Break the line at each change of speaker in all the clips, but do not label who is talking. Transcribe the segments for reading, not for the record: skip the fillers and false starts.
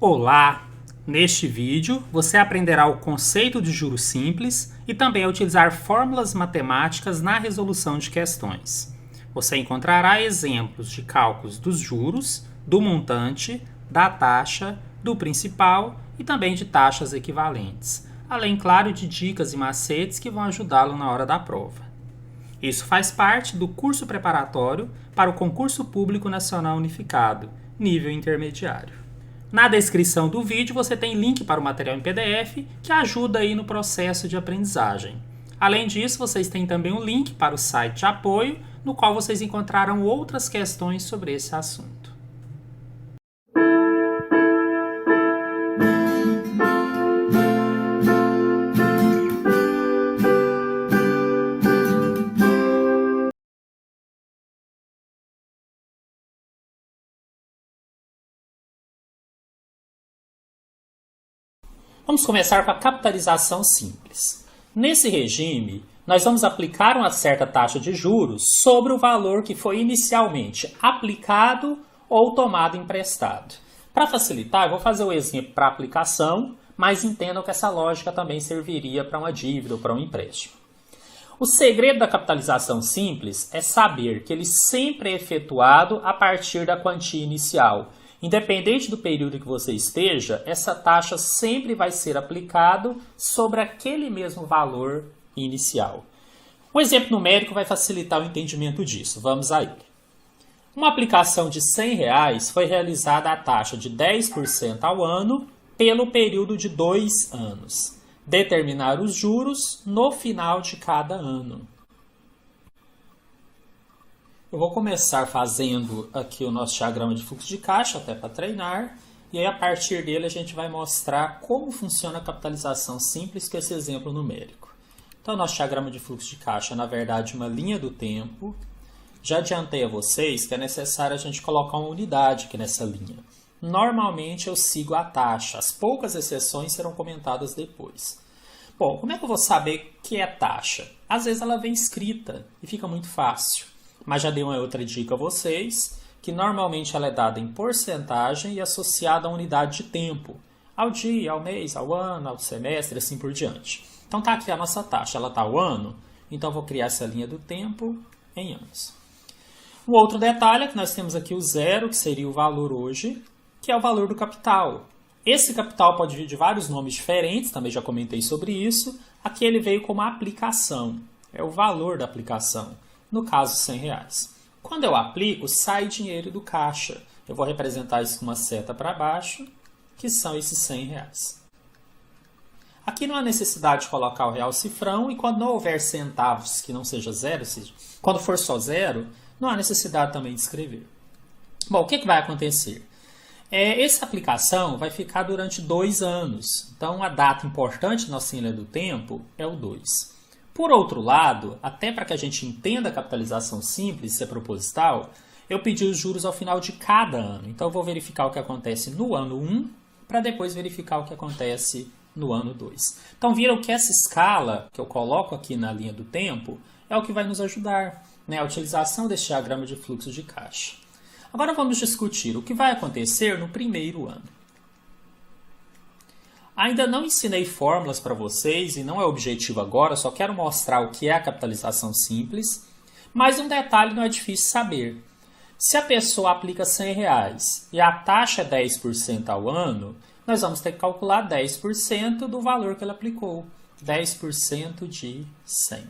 Olá! Neste vídeo, você aprenderá o conceito de juros simples e também a utilizar fórmulas matemáticas na resolução de questões. Você encontrará exemplos de cálculos dos juros, do montante, da taxa, do principal e também de taxas equivalentes, além, claro, de dicas e macetes que vão ajudá-lo na hora da prova. Isso faz parte do curso preparatório para o Concurso Público Nacional Unificado, nível intermediário. Na descrição do vídeo você tem link para o material em PDF que ajuda aí no processo de aprendizagem. Além disso, vocês têm também um link para o site de apoio, no qual vocês encontrarão outras questões sobre esse assunto. Vamos começar com a capitalização simples. Nesse regime, nós vamos aplicar uma certa taxa de juros sobre o valor que foi inicialmente aplicado ou tomado emprestado. Para facilitar, eu vou fazer o exemplo para aplicação, mas entendam que essa lógica também serviria para uma dívida ou para um empréstimo. O segredo da capitalização simples é saber que ele sempre é efetuado a partir da quantia inicial. Independente do período que você esteja, essa taxa sempre vai ser aplicada sobre aquele mesmo valor inicial. Um exemplo numérico vai facilitar o entendimento disso. Vamos a ele. Uma aplicação de R$100 foi realizada à taxa de 10% ao ano pelo período de 2 anos. Determinar os juros no final de cada ano. Eu vou começar fazendo aqui o nosso diagrama de fluxo de caixa, até para treinar, e aí a partir dele a gente vai mostrar como funciona a capitalização simples com esse exemplo numérico. Então, nosso diagrama de fluxo de caixa é, na verdade, uma linha do tempo. Já adiantei a vocês que é necessário a gente colocar uma unidade aqui nessa linha. Normalmente eu sigo a taxa, as poucas exceções serão comentadas depois. Bom, como é que eu vou saber o que é taxa? Às vezes ela vem escrita e fica muito fácil. Mas já dei uma outra dica a vocês, que normalmente ela é dada em porcentagem e associada a unidade de tempo, ao dia, ao mês, ao ano, ao semestre, assim por diante. Então está aqui a nossa taxa, ela está ao ano, então eu vou criar essa linha do tempo em anos. Um outro detalhe é que nós temos aqui o zero, que seria o valor hoje, que é o valor do capital. Esse capital pode vir de vários nomes diferentes, também já comentei sobre isso. Aqui ele veio como aplicação, é o valor da aplicação. No caso, R$100. Quando eu aplico, sai dinheiro do caixa. Eu vou representar isso com uma seta para baixo, que são esses R$100. Aqui não há necessidade de colocar o real cifrão, e quando não houver centavos que não seja zero, ou seja, quando for só zero, não há necessidade também de escrever. Bom, o que vai acontecer? Essa aplicação vai ficar durante 2 anos. Então, a data importante na nossa linha do tempo é o 2. Por outro lado, até para que a gente entenda a capitalização simples, se é proposital, eu pedi os juros ao final de cada ano. Então, eu vou verificar o que acontece no ano 1, para depois verificar o que acontece no ano 2. Então, viram que essa escala que eu coloco aqui na linha do tempo é o que vai nos ajudar, né? A utilização desse diagrama de fluxo de caixa. Agora, vamos discutir o que vai acontecer no primeiro ano. Ainda não ensinei fórmulas para vocês e não é objetivo agora, só quero mostrar o que é a capitalização simples. Mas um detalhe não é difícil saber. Se a pessoa aplica R$100 e a taxa é 10% ao ano, nós vamos ter que calcular 10% do valor que ela aplicou. 10% de 100.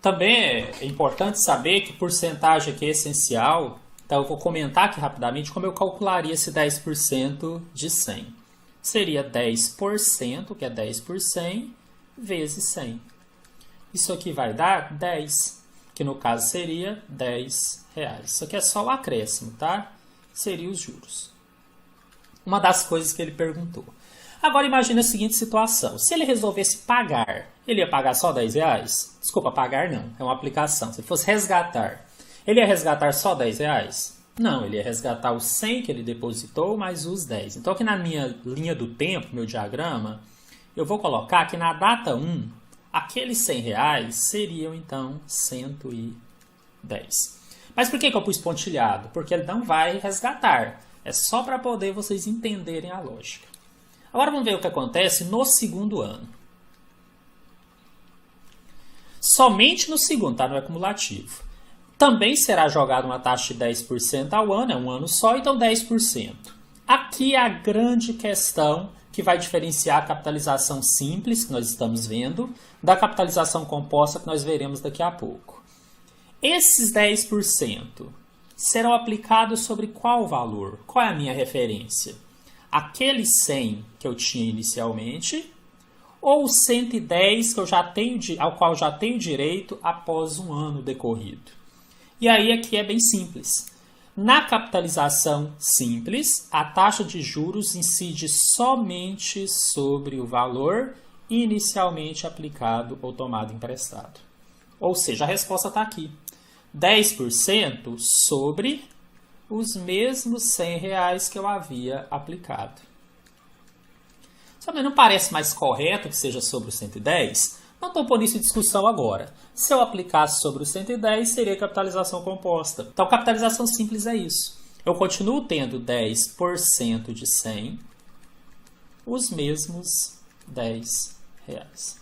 Também é importante saber que porcentagem aqui é essencial. Então, eu vou comentar aqui rapidamente como eu calcularia esse 10% de 100. Seria 10%, que é 10 por 100, vezes 100. Isso aqui vai dar 10, que no caso seria R$10. Isso aqui é só o acréscimo, tá? Seria os juros. Uma das coisas que ele perguntou. Agora, imagine a seguinte situação. Se ele resolvesse pagar, ele ia pagar só R$10? Desculpa, pagar não, é uma aplicação. Se ele fosse resgatar, ele ia resgatar só R$10? Não, ele ia resgatar os 100 que ele depositou, mais os 10. Então, aqui na minha linha do tempo, meu diagrama, eu vou colocar que na data 1, aqueles R$100 seriam, então, 110. Mas por que eu pus pontilhado? Porque ele não vai resgatar. É só para poder vocês entenderem a lógica. Agora vamos ver o que acontece no segundo ano. Somente no segundo, tá? Não é cumulativo. Também será jogada uma taxa de 10% ao ano, é um ano só, então 10%. Aqui é a grande questão que vai diferenciar a capitalização simples, que nós estamos vendo, da capitalização composta, que nós veremos daqui a pouco. Esses 10% serão aplicados sobre qual valor? Qual é a minha referência? Aquele 100 que eu tinha inicialmente, ou 110 que ao qual eu já tenho direito após um ano decorrido. E aí aqui é bem simples. Na capitalização simples, a taxa de juros incide somente sobre o valor inicialmente aplicado ou tomado emprestado. Ou seja, a resposta está aqui. 10% sobre os mesmos R$100 que eu havia aplicado. Também não parece mais correto que seja sobre os 110? Não estou pondo isso em discussão agora. Se eu aplicasse sobre os 110, seria capitalização composta. Então, capitalização simples é isso. Eu continuo tendo 10% de 100, os mesmos R$10.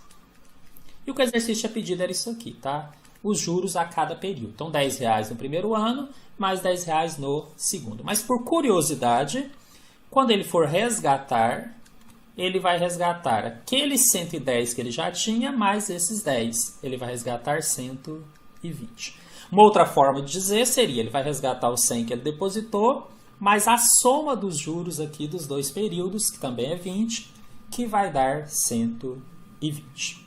E o que o exercício tinha pedido era isso aqui, tá? Os juros a cada período. Então, R$10 no primeiro ano, mais R$10 no segundo. Mas, por curiosidade, quando ele for resgatar, ele vai resgatar aqueles 110 que ele já tinha, mais esses 10. Ele vai resgatar 120. Uma outra forma de dizer seria, ele vai resgatar os 100 que ele depositou, mais a soma dos juros aqui dos dois períodos, que também é 20, que vai dar 120.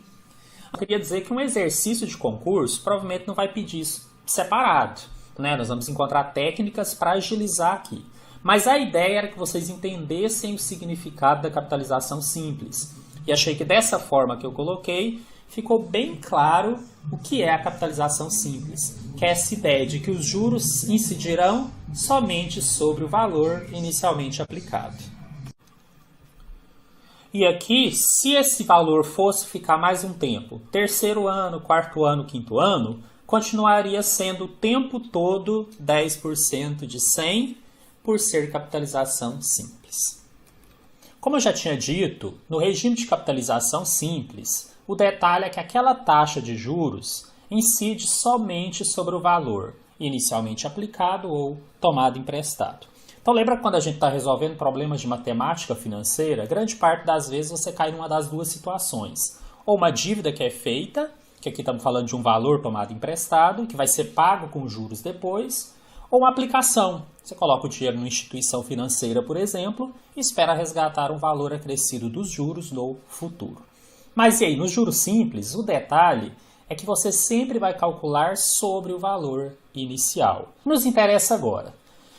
Eu queria dizer que um exercício de concurso provavelmente não vai pedir isso separado, né? Nós vamos encontrar técnicas para agilizar aqui. Mas a ideia era que vocês entendessem o significado da capitalização simples. E achei que dessa forma que eu coloquei, ficou bem claro o que é a capitalização simples, que é essa ideia de que os juros incidirão somente sobre o valor inicialmente aplicado. E aqui, se esse valor fosse ficar mais um tempo, terceiro ano, quarto ano, quinto ano, continuaria sendo o tempo todo 10% de 100 por ser capitalização simples. Como eu já tinha dito, no regime de capitalização simples, o detalhe é que aquela taxa de juros incide somente sobre o valor inicialmente aplicado ou tomado emprestado. Então lembra quando a gente está resolvendo problemas de matemática financeira, grande parte das vezes você cai numa das duas situações. Ou uma dívida que é feita, que aqui estamos falando de um valor tomado emprestado, que vai ser pago com juros depois, ou uma aplicação. Você coloca o dinheiro numa instituição financeira, por exemplo, e espera resgatar um valor acrescido dos juros no futuro. Mas e aí, no juros simples, o detalhe é que você sempre vai calcular sobre o valor inicial. Nos interessa agora.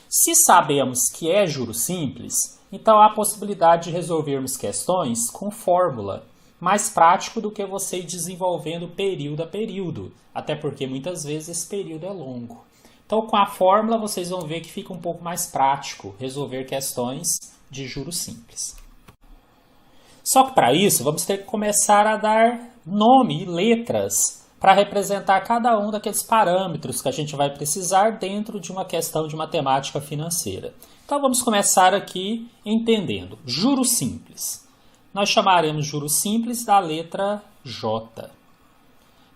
Se sabemos que é juros simples, então há a possibilidade de resolvermos questões com fórmula, mais prático do que você ir desenvolvendo período a período, até porque muitas vezes esse período é longo. Então, com a fórmula, vocês vão ver que fica um pouco mais prático resolver questões de juros simples. Só que para isso, vamos ter que começar a dar nome e letras para representar cada um daqueles parâmetros que a gente vai precisar dentro de uma questão de matemática financeira. Então, vamos começar aqui entendendo. Juros simples. Nós chamaremos juros simples da letra J.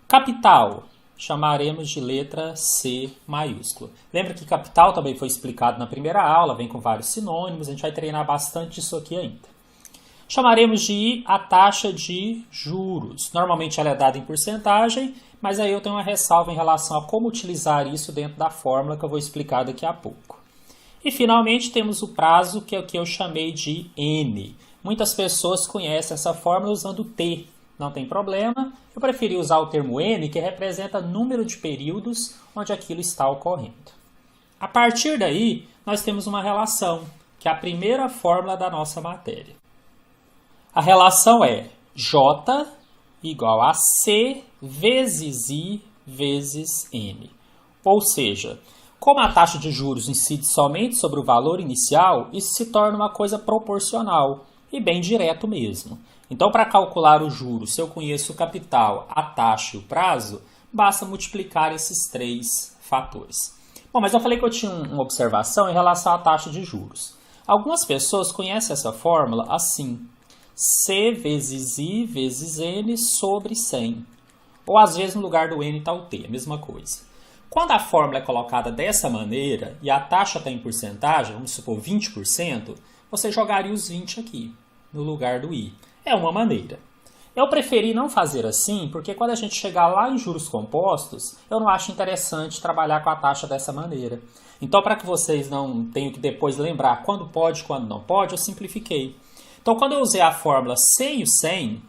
Capital. Chamaremos de letra C maiúscula. Lembra que capital também foi explicado na primeira aula, vem com vários sinônimos, a gente vai treinar bastante isso aqui ainda. Chamaremos de I a taxa de juros. Normalmente ela é dada em porcentagem, mas aí eu tenho uma ressalva em relação a como utilizar isso dentro da fórmula que eu vou explicar daqui a pouco. E finalmente temos o prazo, que é o que eu chamei de N. Muitas pessoas conhecem essa fórmula usando T. Não tem problema, eu preferi usar o termo N, que representa número de períodos onde aquilo está ocorrendo. A partir daí, nós temos uma relação, que é a primeira fórmula da nossa matéria. A relação é J igual a C vezes I vezes N. Ou seja, como a taxa de juros incide somente sobre o valor inicial, isso se torna uma coisa proporcional e bem direto mesmo. Então, para calcular o juros, se eu conheço o capital, a taxa e o prazo, basta multiplicar esses três fatores. Bom, mas eu falei que eu tinha uma observação em relação à taxa de juros. Algumas pessoas conhecem essa fórmula assim: C vezes I vezes N sobre 100. Ou às vezes no lugar do N está o T, a mesma coisa. Quando a fórmula é colocada dessa maneira e a taxa está em porcentagem, vamos supor 20%, você jogaria os 20 aqui, no lugar do I. É uma maneira. Eu preferi não fazer assim, porque quando a gente chegar lá em juros compostos, eu não acho interessante trabalhar com a taxa dessa maneira. Então, para que vocês não tenham que depois lembrar quando pode e quando não pode, eu simplifiquei. Então, quando eu usei a fórmula sem o 100,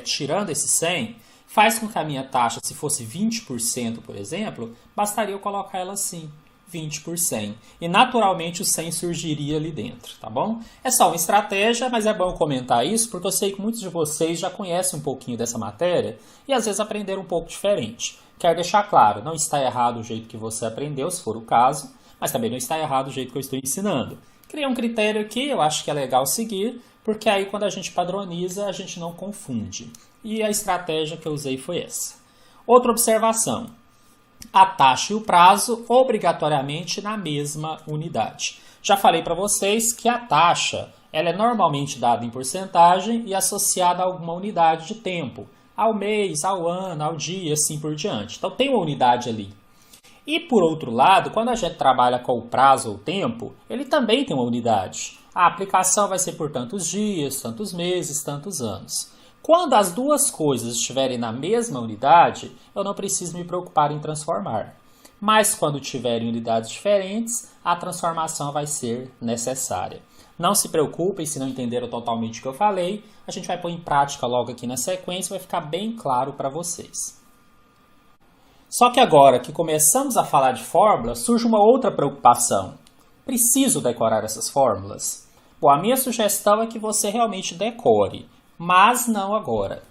tirando esse 100, faz com que a minha taxa, se fosse 20%, por exemplo, bastaria eu colocar ela assim, 20 por 100. E naturalmente o 100 surgiria ali dentro, tá bom? É só uma estratégia, mas é bom comentar isso, porque eu sei que muitos de vocês já conhecem um pouquinho dessa matéria e às vezes aprenderam um pouco diferente. Quero deixar claro, não está errado o jeito que você aprendeu, se for o caso, mas também não está errado o jeito que eu estou ensinando. Criei um critério aqui, eu acho que é legal seguir, porque aí quando a gente padroniza, a gente não confunde. E a estratégia que eu usei foi essa. Outra observação: a taxa e o prazo obrigatoriamente na mesma unidade. Já falei para vocês que a taxa ela é normalmente dada em porcentagem e associada a alguma unidade de tempo, ao mês, ao ano, ao dia, assim por diante. Então tem uma unidade ali. E por outro lado, quando a gente trabalha com o prazo ou tempo, ele também tem uma unidade. A aplicação vai ser por tantos dias, tantos meses, tantos anos. Quando as duas coisas estiverem na mesma unidade, eu não preciso me preocupar em transformar. Mas quando tiverem unidades diferentes, a transformação vai ser necessária. Não se preocupem se não entenderam totalmente o que eu falei. A gente vai pôr em prática logo aqui na sequência, vai ficar bem claro para vocês. Só que agora que começamos a falar de fórmulas, surge uma outra preocupação. Preciso decorar essas fórmulas? Bom, a minha sugestão é que você realmente decore, mas não agora.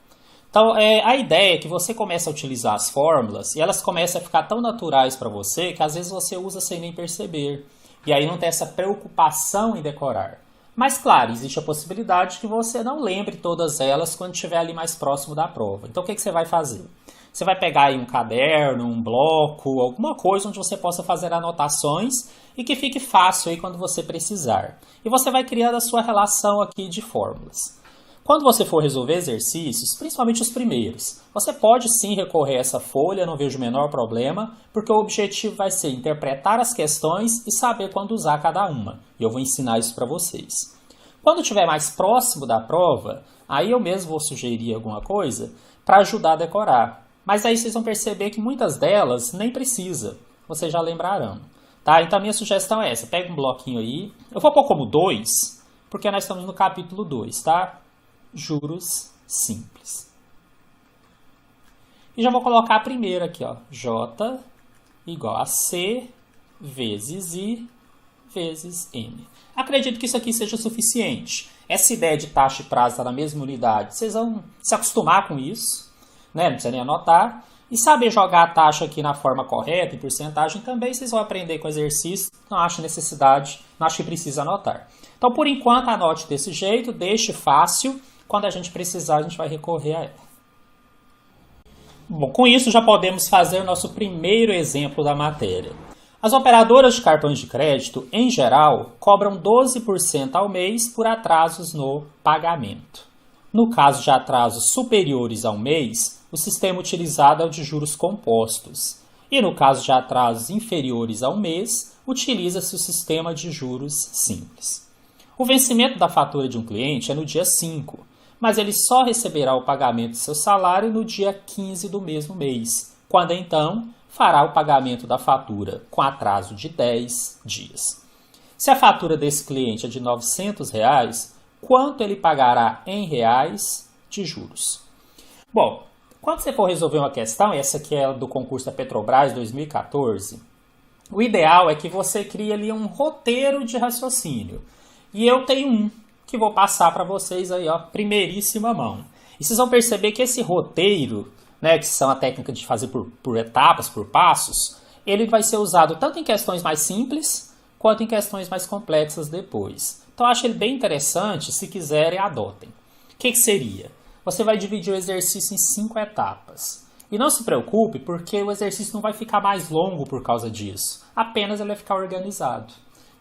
Então, a ideia é que você comece a utilizar as fórmulas e elas começam a ficar tão naturais para você que às vezes você usa sem nem perceber. E aí não tem essa preocupação em decorar. Mas, claro, existe a possibilidade que você não lembre todas elas quando estiver ali mais próximo da prova. Então, o que você vai fazer? Você vai pegar aí um caderno, um bloco, alguma coisa onde você possa fazer anotações e que fique fácil aí quando você precisar. E você vai criando a sua relação aqui de fórmulas. Quando você for resolver exercícios, principalmente os primeiros, você pode sim recorrer a essa folha, não vejo o menor problema, porque o objetivo vai ser interpretar as questões e saber quando usar cada uma. E eu vou ensinar isso para vocês. Quando estiver mais próximo da prova, aí eu mesmo vou sugerir alguma coisa para ajudar a decorar. Mas aí vocês vão perceber que muitas delas nem precisa, vocês já lembrarão. Tá? Então a minha sugestão é essa, pega um bloquinho aí, eu vou pôr como 2, porque nós estamos no capítulo 2, tá? Juros simples. E já vou colocar a primeira aqui, ó, J igual a C vezes I vezes N. Acredito que isso aqui seja suficiente. Essa ideia de taxa e prazo estar na mesma unidade, vocês vão se acostumar com isso. Não precisa nem anotar. E saber jogar a taxa aqui na forma correta, em porcentagem, também vocês vão aprender com o exercício. Não acho necessidade, não acho que precisa anotar. Então, por enquanto, anote desse jeito, deixe fácil. Quando a gente precisar, a gente vai recorrer a ela. Bom, com isso já podemos fazer o nosso primeiro exemplo da matéria. As operadoras de cartões de crédito, em geral, cobram 12% ao mês por atrasos no pagamento. No caso de atrasos superiores a um mês, o sistema utilizado é o de juros compostos. E no caso de atrasos inferiores a um mês, utiliza-se o sistema de juros simples. O vencimento da fatura de um cliente é no dia 5, mas ele só receberá o pagamento de seu salário no dia 15 do mesmo mês, quando então fará o pagamento da fatura com atraso de 10 dias. Se a fatura desse cliente é de R$ 900, quanto ele pagará em reais de juros? Bom, quando você for resolver uma questão, e essa aqui é do concurso da Petrobras 2014, o ideal é que você crie ali um roteiro de raciocínio. E eu tenho um que vou passar para vocês aí, ó, primeiríssima mão. E vocês vão perceber que esse roteiro, né, que são a técnica de fazer por etapas, por passos, ele vai ser usado tanto em questões mais simples, quanto em questões mais complexas depois. Então eu acho ele bem interessante, se quiserem adotem. O que seria? Você vai dividir o exercício em 5 etapas. E não se preocupe, porque o exercício não vai ficar mais longo por causa disso. Apenas ele vai ficar organizado.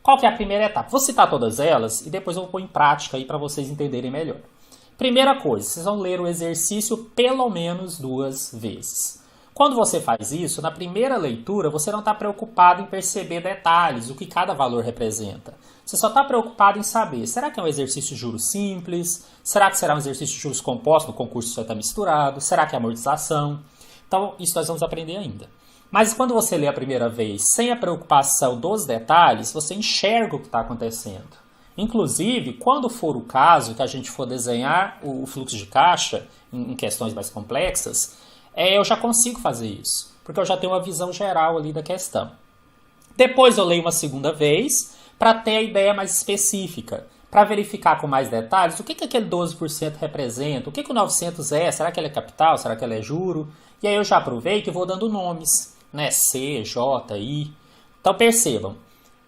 Qual que é a primeira etapa? Vou citar todas elas e depois eu vou pôr em prática aí para vocês entenderem melhor. Primeira coisa, vocês vão ler o exercício pelo menos 2 vezes. Quando você faz isso, na primeira leitura, você não está preocupado em perceber detalhes, o que cada valor representa. Você só está preocupado em saber, será que é um exercício de juros simples? Será que será um exercício de juros compostos no concurso só está misturado? Será que é amortização? Então, isso nós vamos aprender ainda. Mas quando você lê a primeira vez sem a preocupação dos detalhes, você enxerga o que está acontecendo. Inclusive, quando for o caso que a gente for desenhar o fluxo de caixa em questões mais complexas, eu já consigo fazer isso, porque eu já tenho uma visão geral ali da questão. Depois eu leio uma segunda vez para ter a ideia mais específica, para verificar com mais detalhes o que aquele 12% representa, o que o 900 é, será que ele é capital, será que ele é juro? E aí eu já aproveito e vou dando nomes, né? C, J, I. Então percebam,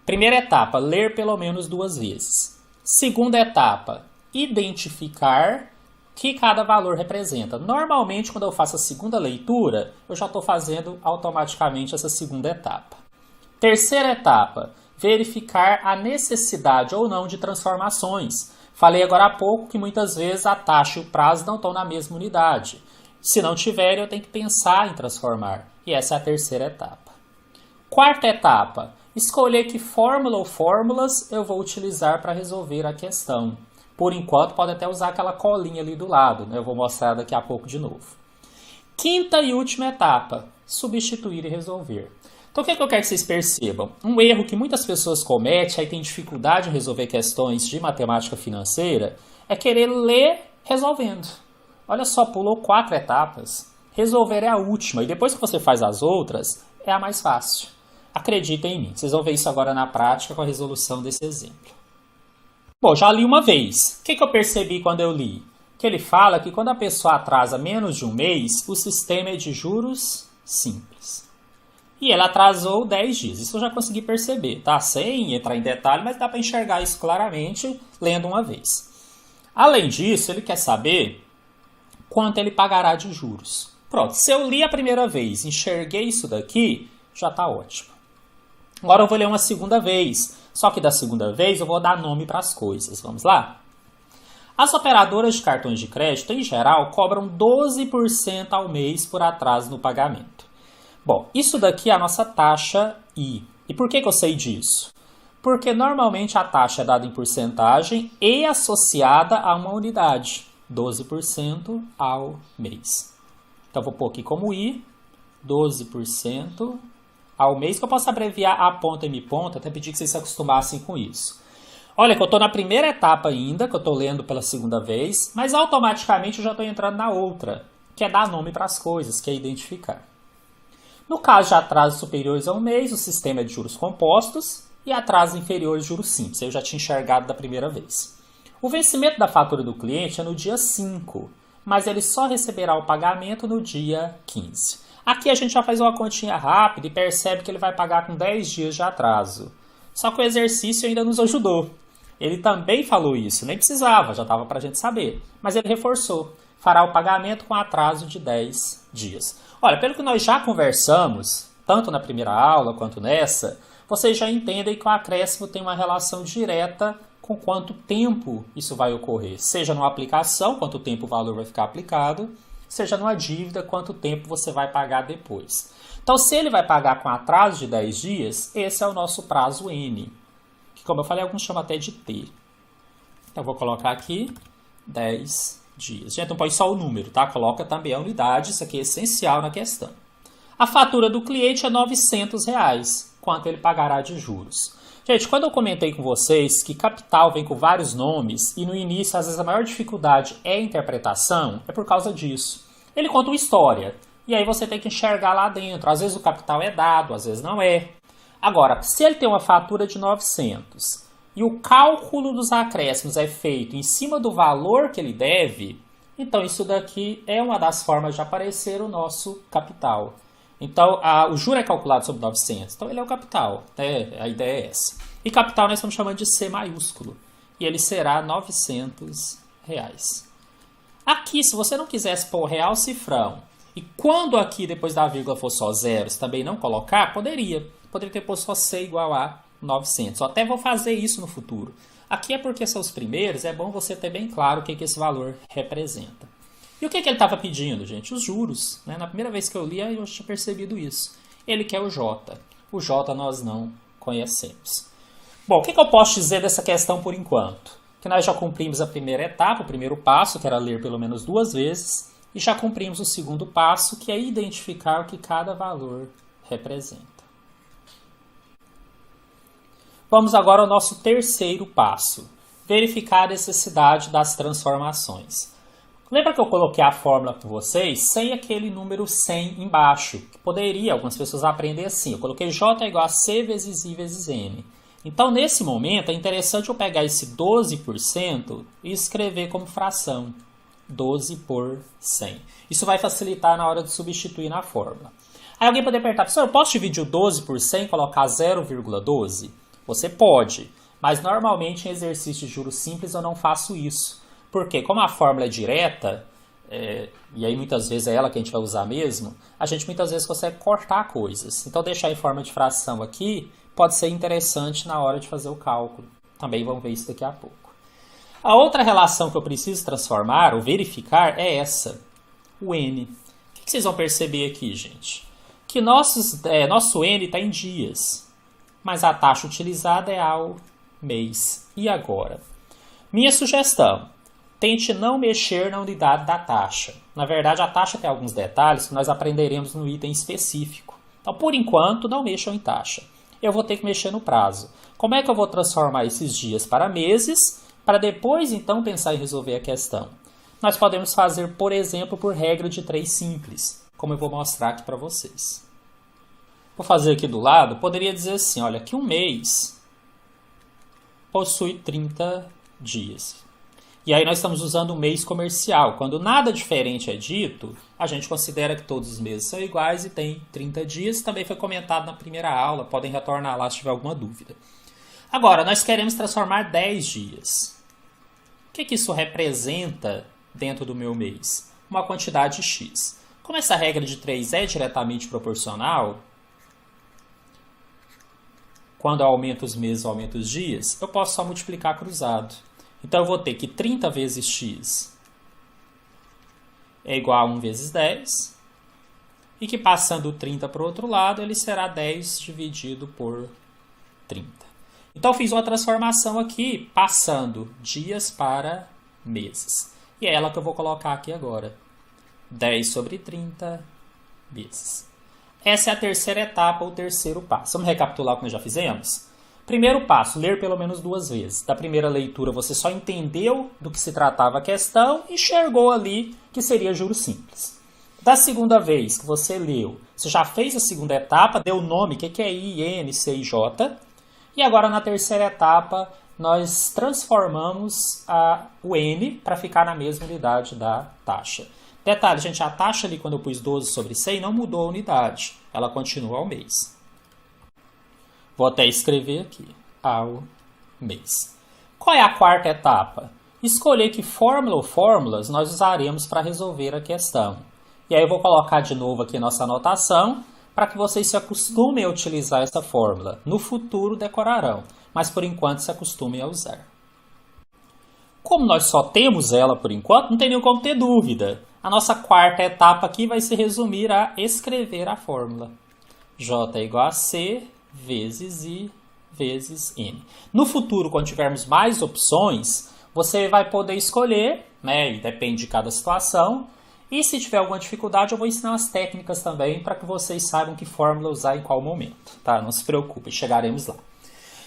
primeira etapa, ler pelo menos 2 vezes. Segunda etapa, identificar que cada valor representa. Normalmente, quando eu faço a segunda leitura, eu já estou fazendo automaticamente essa segunda etapa. Terceira etapa, verificar a necessidade ou não de transformações. Falei agora há pouco que muitas vezes a taxa e o prazo não estão na mesma unidade. Se não tiverem, eu tenho que pensar em transformar. E essa é a terceira etapa. Quarta etapa, escolher que fórmula ou fórmulas eu vou utilizar para resolver a questão. Por enquanto, pode até usar aquela colinha ali do lado, né? Eu vou mostrar daqui a pouco de novo. Quinta e última etapa, substituir e resolver. Então, o que eu quero que vocês percebam? Um erro que muitas pessoas cometem, aí tem dificuldade em resolver questões de matemática financeira, é querer ler resolvendo. Olha só, pulou 4 etapas. Resolver é a última, e depois que você faz as outras, é a mais fácil. Acreditem em mim, vocês vão ver isso agora na prática com a resolução desse exemplo. Bom, já li uma vez. O que eu percebi quando eu li? Que ele fala que quando a pessoa atrasa menos de um mês, o sistema é de juros simples. E ele atrasou 10 dias. Isso eu já consegui perceber, tá? Sem entrar em detalhe, mas dá para enxergar isso claramente lendo uma vez. Além disso, ele quer saber quanto ele pagará de juros. Pronto, se eu li a primeira vez, enxerguei isso daqui, já está ótimo. Agora eu vou ler uma segunda vez. Só que da segunda vez eu vou dar nome para as coisas. Vamos lá? As operadoras de cartões de crédito, em geral, cobram 12% ao mês por atraso no pagamento. Bom, isso daqui é a nossa taxa I. E por que eu sei disso? Porque normalmente a taxa é dada em porcentagem e associada a uma unidade. 12% ao mês. Então vou pôr aqui como I, 12% ao mês, que eu posso abreviar A ponto M ponto, até pedir que vocês se acostumassem com isso. Olha que eu estou na primeira etapa ainda, que eu estou lendo pela segunda vez, mas automaticamente eu já estou entrando na outra, que é dar nome para as coisas, que é identificar. No caso de atrasos superiores a um mês, o sistema é de juros compostos e atrasos inferiores de juros simples. Eu já tinha enxergado da primeira vez. O vencimento da fatura do cliente é no dia 5, mas ele só receberá o pagamento no dia 15. Aqui a gente já faz uma continha rápida e percebe que ele vai pagar com 10 dias de atraso. Só que o exercício ainda nos ajudou. Ele também falou isso, nem precisava, já estava para a gente saber. Mas ele reforçou, fará o pagamento com atraso de 10 dias. Olha, pelo que nós já conversamos, tanto na primeira aula quanto nessa, vocês já entendem que o acréscimo tem uma relação direta com quanto tempo isso vai ocorrer. Seja numa aplicação, quanto tempo o valor vai ficar aplicado, seja numa dívida, quanto tempo você vai pagar depois. Então, se ele vai pagar com atraso de 10 dias, esse é o nosso prazo N, que, como eu falei, alguns chamam até de T. Então, eu vou colocar aqui 10 dias. Gente, não põe só o número, tá? Coloca também a unidade, isso aqui é essencial na questão. A fatura do cliente é R$ 900, quanto ele pagará de juros. Gente, quando eu comentei com vocês que capital vem com vários nomes e no início, às vezes, a maior dificuldade é a interpretação, é por causa disso. Ele conta uma história e aí você tem que enxergar lá dentro. Às vezes o capital é dado, às vezes não é. Agora, se ele tem uma fatura de 900 e o cálculo dos acréscimos é feito em cima do valor que ele deve, então isso daqui é uma das formas de aparecer o nosso capital. Então, o juro é calculado sobre 900, então ele é o capital, né? A ideia é essa. E capital nós estamos chamando de C maiúsculo, e ele será R$ 900. Aqui, se você não quisesse pôr real cifrão E quando aqui, depois da vírgula, for só zeros, também não colocar, poderia ter posto só C igual a 900. Eu até vou fazer isso no futuro. Aqui é porque são os primeiros, é bom você ter bem claro o que esse valor representa. E o que ele estava pedindo, gente? Os juros. Né? Na primeira vez que eu li, eu tinha percebido isso. Ele quer o J. O J nós não conhecemos. Bom, o que eu posso dizer dessa questão por enquanto? Que nós já cumprimos a primeira etapa, o primeiro passo, que era ler pelo menos 2 vezes, e já cumprimos o segundo passo, que é identificar o que cada valor representa. Vamos agora ao nosso terceiro passo, verificar a necessidade das transformações. Lembra que eu coloquei a fórmula para vocês sem aquele número 100 embaixo? Que poderia, algumas pessoas aprender assim. Eu coloquei J igual a C vezes I vezes N. Então, nesse momento, é interessante eu pegar esse 12% e escrever como fração. 12 por 100. Isso vai facilitar na hora de substituir na fórmula. Aí alguém pode perguntar, professor, eu posso dividir o 12 por 100 e colocar 0,12? Você pode, mas normalmente em exercício de juros simples eu não faço isso. Porque como a fórmula é direta, e aí muitas vezes é ela que a gente vai usar mesmo, a gente muitas vezes consegue cortar coisas. Então deixar em forma de fração aqui pode ser interessante na hora de fazer o cálculo. Também vamos ver isso daqui a pouco. A outra relação que eu preciso transformar ou verificar é essa, o N. O que vocês vão perceber aqui, gente? Que nosso N está em dias, mas a taxa utilizada é ao mês. E agora? Minha sugestão. Tente não mexer na unidade da taxa. Na verdade, a taxa tem alguns detalhes que nós aprenderemos no item específico. Então, por enquanto, não mexam em taxa. Eu vou ter que mexer no prazo. Como é que eu vou transformar esses dias para meses, para depois, então, pensar em resolver a questão? Nós podemos fazer, por exemplo, por regra de 3 simples, como eu vou mostrar aqui para vocês. Vou fazer aqui do lado, poderia dizer assim, olha, que um mês possui 30 dias. E aí nós estamos usando o mês comercial. Quando nada diferente é dito, a gente considera que todos os meses são iguais e tem 30 dias. Também foi comentado na primeira aula, podem retornar lá se tiver alguma dúvida. Agora, nós queremos transformar 10 dias. O que isso representa dentro do meu mês? Uma quantidade X. Como essa regra de 3 é diretamente proporcional, quando eu aumento os meses, eu aumento os dias, eu posso só multiplicar cruzado. Então, eu vou ter que 30 vezes x é igual a 1 vezes 10. E que passando o 30 para o outro lado, ele será 10 dividido por 30. Então, eu fiz uma transformação aqui, passando dias para meses. E é ela que eu vou colocar aqui agora. 10 sobre 30 meses. Essa é a terceira etapa, ou terceiro passo. Vamos recapitular o que nós já fizemos? Primeiro passo, ler pelo menos 2 vezes. Da primeira leitura você só entendeu do que se tratava a questão e enxergou ali que seria juros simples. Da segunda vez que você leu, você já fez a segunda etapa, deu o nome, o que é I, N, C e J. E agora na terceira etapa nós transformamos o N para ficar na mesma unidade da taxa. Detalhe, gente, a taxa ali quando eu pus 12 sobre 100 não mudou a unidade, ela continua ao mês. Vou até escrever aqui, ao mês. Qual é a quarta etapa? Escolher que fórmula ou fórmulas nós usaremos para resolver a questão. E aí eu vou colocar de novo aqui nossa anotação, para que vocês se acostumem a utilizar essa fórmula. No futuro decorarão, mas por enquanto se acostumem a usar. Como nós só temos ela por enquanto, não tem nem como ter dúvida. A nossa quarta etapa aqui vai se resumir a escrever a fórmula. J é igual a C vezes I vezes N. No futuro, quando tivermos mais opções, você vai poder escolher, né, e depende de cada situação. E se tiver alguma dificuldade, eu vou ensinar as técnicas também para que vocês saibam que fórmula usar em qual momento. Tá? Não se preocupem, chegaremos lá.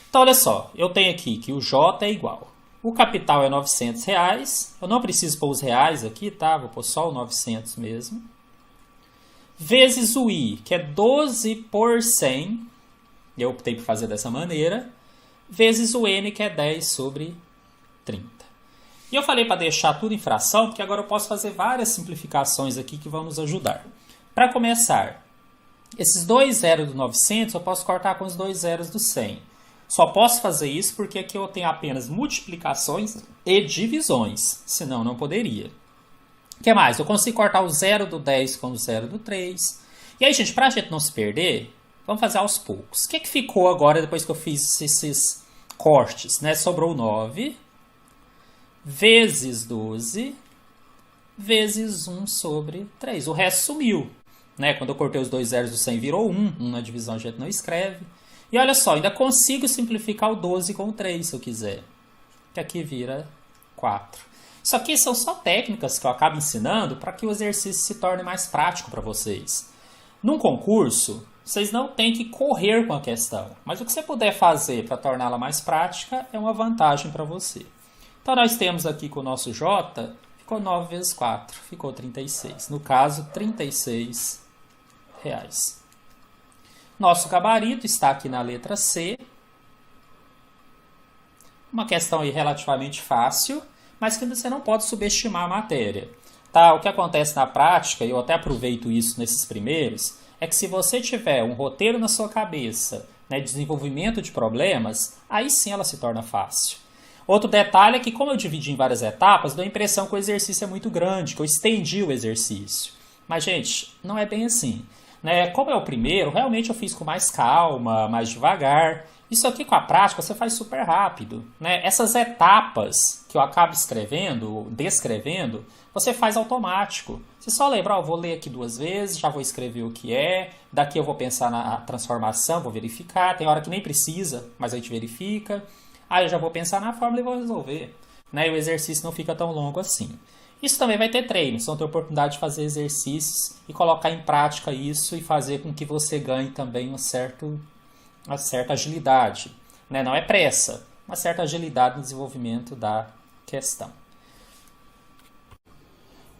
Então, olha só, eu tenho aqui que o J é igual. O capital é R$900. Eu não preciso pôr os reais aqui, tá? Vou pôr só o 900 mesmo. Vezes o I, que é 12 por 100. Eu optei por fazer dessa maneira. Vezes o N, que é 10 sobre 30. E eu falei para deixar tudo em fração, porque agora eu posso fazer várias simplificações aqui que vão nos ajudar. Para começar, esses 2 zeros do 900 eu posso cortar com os 2 zeros do 100. Só posso fazer isso porque aqui eu tenho apenas multiplicações e divisões, senão não poderia. O que mais? Eu consigo cortar o 0 do 10 com o 0 do 3. E aí, gente, para a gente não se perder, vamos fazer aos poucos. O que ficou agora depois que eu fiz esses cortes? Né? Sobrou 9 vezes 12 vezes 1 sobre 3. O resto sumiu. Né? Quando eu cortei os dois zeros do 100 virou 1. 1 na divisão a gente não escreve. E olha só, ainda consigo simplificar o 12 com o 3 se eu quiser. Que aqui vira 4. Isso aqui são só técnicas que eu acabo ensinando para que o exercício se torne mais prático para vocês. Num concurso, vocês não têm que correr com a questão, mas o que você puder fazer para torná-la mais prática é uma vantagem para você. Então nós temos aqui com o nosso J, ficou 9 vezes 4, ficou 36. No caso, R$36. Nosso gabarito está aqui na letra C. Uma questão aí relativamente fácil, mas que você não pode subestimar a matéria. Tá? O que acontece na prática, e eu até aproveito isso nesses primeiros, é que se você tiver um roteiro na sua cabeça, né, desenvolvimento de problemas, aí sim ela se torna fácil. Outro detalhe é que, como eu dividi em várias etapas, dá a impressão que o exercício é muito grande, que eu estendi o exercício. Mas, gente, não é bem assim. Né? Como é o primeiro, realmente eu fiz com mais calma, mais devagar. Isso aqui com a prática você faz super rápido. Né? Essas etapas que eu acabo descrevendo, você faz automático. Você só lembra, vou ler aqui 2 vezes, já vou escrever o que é, daqui eu vou pensar na transformação, vou verificar, tem hora que nem precisa, mas a gente verifica. Aí eu já vou pensar na fórmula e vou resolver. Né? E o exercício não fica tão longo assim. Isso também vai ter treino, vocês vão ter oportunidade de fazer exercícios e colocar em prática isso e fazer com que você ganhe também uma certa agilidade. Né? Não é pressa, uma certa agilidade no desenvolvimento da questão.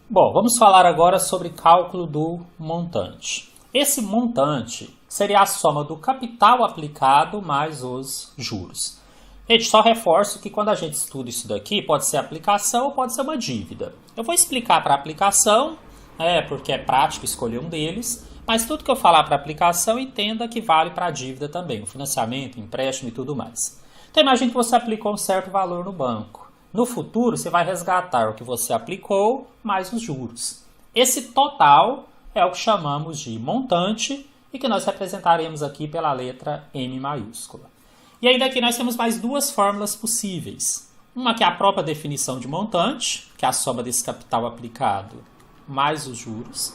Bom, vamos falar agora sobre cálculo do montante. Esse montante seria a soma do capital aplicado mais os juros. Gente, só reforço que quando a gente estuda isso daqui, pode ser aplicação ou pode ser uma dívida. Eu vou explicar para aplicação, porque é prático escolher um deles, mas tudo que eu falar para aplicação, entenda que vale para a dívida também, o financiamento, empréstimo e tudo mais. Então imagine que você aplicou um certo valor no banco. No futuro, você vai resgatar o que você aplicou mais os juros. Esse total é o que chamamos de montante e que nós representaremos aqui pela letra M maiúscula. E aí daqui nós temos mais 2 fórmulas possíveis. Uma que é a própria definição de montante, que é a soma desse capital aplicado mais os juros.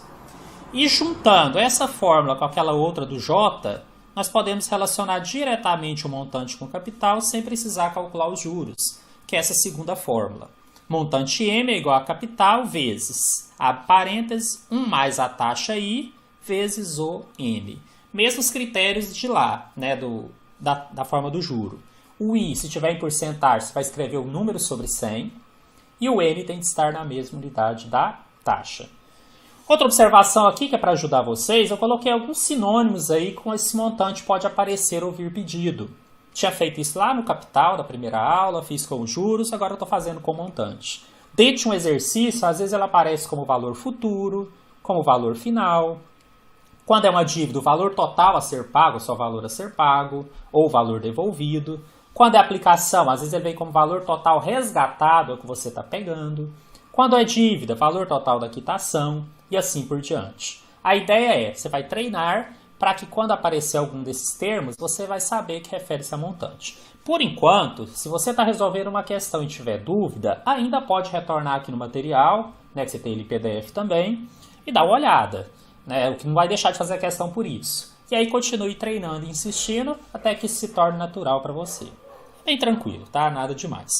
E juntando essa fórmula com aquela outra do J, nós podemos relacionar diretamente o montante com o capital sem precisar calcular os juros, que é essa segunda fórmula. Montante M é igual a capital vezes, abre parênteses, 1 mais a taxa I vezes o M. Mesmos critérios de lá, né, da forma do juro. O I, se tiver em porcentagem, você vai escrever o número sobre 100. E o N tem de estar na mesma unidade da taxa. Outra observação aqui, que é para ajudar vocês, eu coloquei alguns sinônimos aí com esse montante pode aparecer ou vir pedido. Tinha feito isso lá no capital da primeira aula, fiz com os juros, agora eu estou fazendo com montante. Dentro de um exercício, às vezes ela aparece como valor futuro, como valor final. Quando é uma dívida, o valor total a ser pago, só o valor a ser pago, ou o valor devolvido. Quando é aplicação, às vezes ele vem como valor total resgatado, é o que você está pegando. Quando é dívida, valor total da quitação, e assim por diante. A ideia é, você vai treinar para que quando aparecer algum desses termos, você vai saber que refere-se a montante. Por enquanto, se você está resolvendo uma questão e tiver dúvida, ainda pode retornar aqui no material, né, que você tem ele em PDF também, e dar uma olhada. Né, o que não vai deixar de fazer a questão por isso. E aí continue treinando e insistindo até que isso se torne natural para você. Bem tranquilo, tá? Nada demais.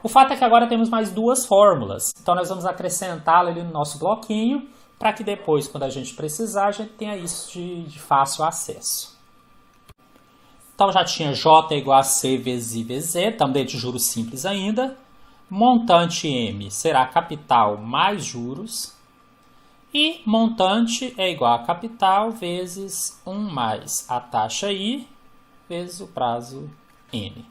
O fato é que agora temos mais 2 fórmulas. Então nós vamos acrescentá-la ali no nosso bloquinho para que depois, quando a gente precisar, a gente tenha isso de fácil acesso. Então já tinha J igual a C vezes I vezes Z, estamos dentro de juros simples ainda. Montante M será capital mais juros. E montante é igual a capital vezes 1 mais a taxa I vezes o prazo N.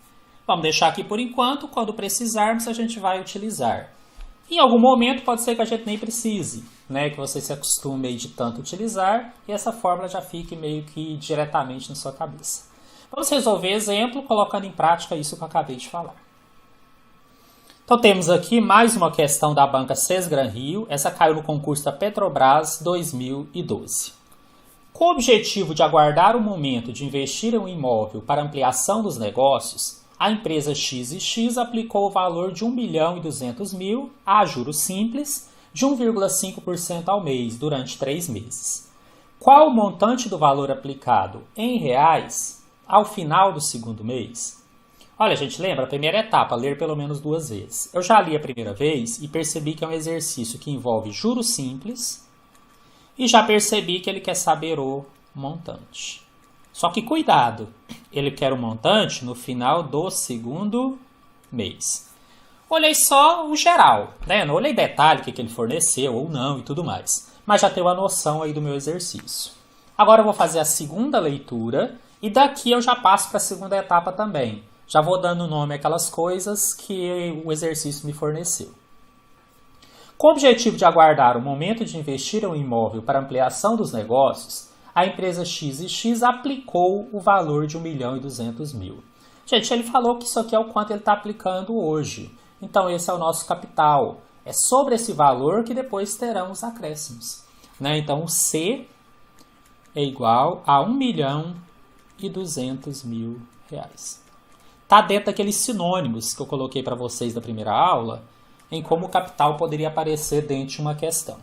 Vamos deixar aqui por enquanto, quando precisarmos a gente vai utilizar. Em algum momento pode ser que a gente nem precise, né? Que você se acostume aí de tanto utilizar e essa fórmula já fique meio que diretamente na sua cabeça. Vamos resolver exemplo colocando em prática isso que eu acabei de falar. Então temos aqui mais uma questão da banca Sesgran Rio, essa caiu no concurso da Petrobras 2012. Com o objetivo de aguardar o momento de investir em um imóvel para ampliação dos negócios, a empresa XX aplicou o valor de R$ 1.200.000 a juros simples de 1,5% ao mês durante 3 meses. Qual o montante do valor aplicado em reais ao final do segundo mês? Olha, gente, lembra a primeira etapa, ler pelo menos 2 vezes. Eu já li a primeira vez e percebi que é um exercício que envolve juros simples e já percebi que ele quer saber o montante. Só que cuidado, ele quer o montante no final do segundo mês. Olhei só o geral, né? Não olhei detalhe, o que ele forneceu ou não e tudo mais. Mas já tenho a noção aí do meu exercício. Agora eu vou fazer a segunda leitura e daqui eu já passo para a segunda etapa também. Já vou dando nome àquelas coisas que o exercício me forneceu. Com o objetivo de aguardar o momento de investir em um imóvel para ampliação dos negócios, a empresa XX aplicou o valor de R$ 1.200.000. Gente, ele falou que isso aqui é o quanto ele está aplicando hoje. Então, esse é o nosso capital. É sobre esse valor que depois terão os acréscimos. Né? Então, o C é igual a R$ 1.200.000. Está dentro daqueles sinônimos que eu coloquei para vocês na primeira aula, em como o capital poderia aparecer dentro de uma questão.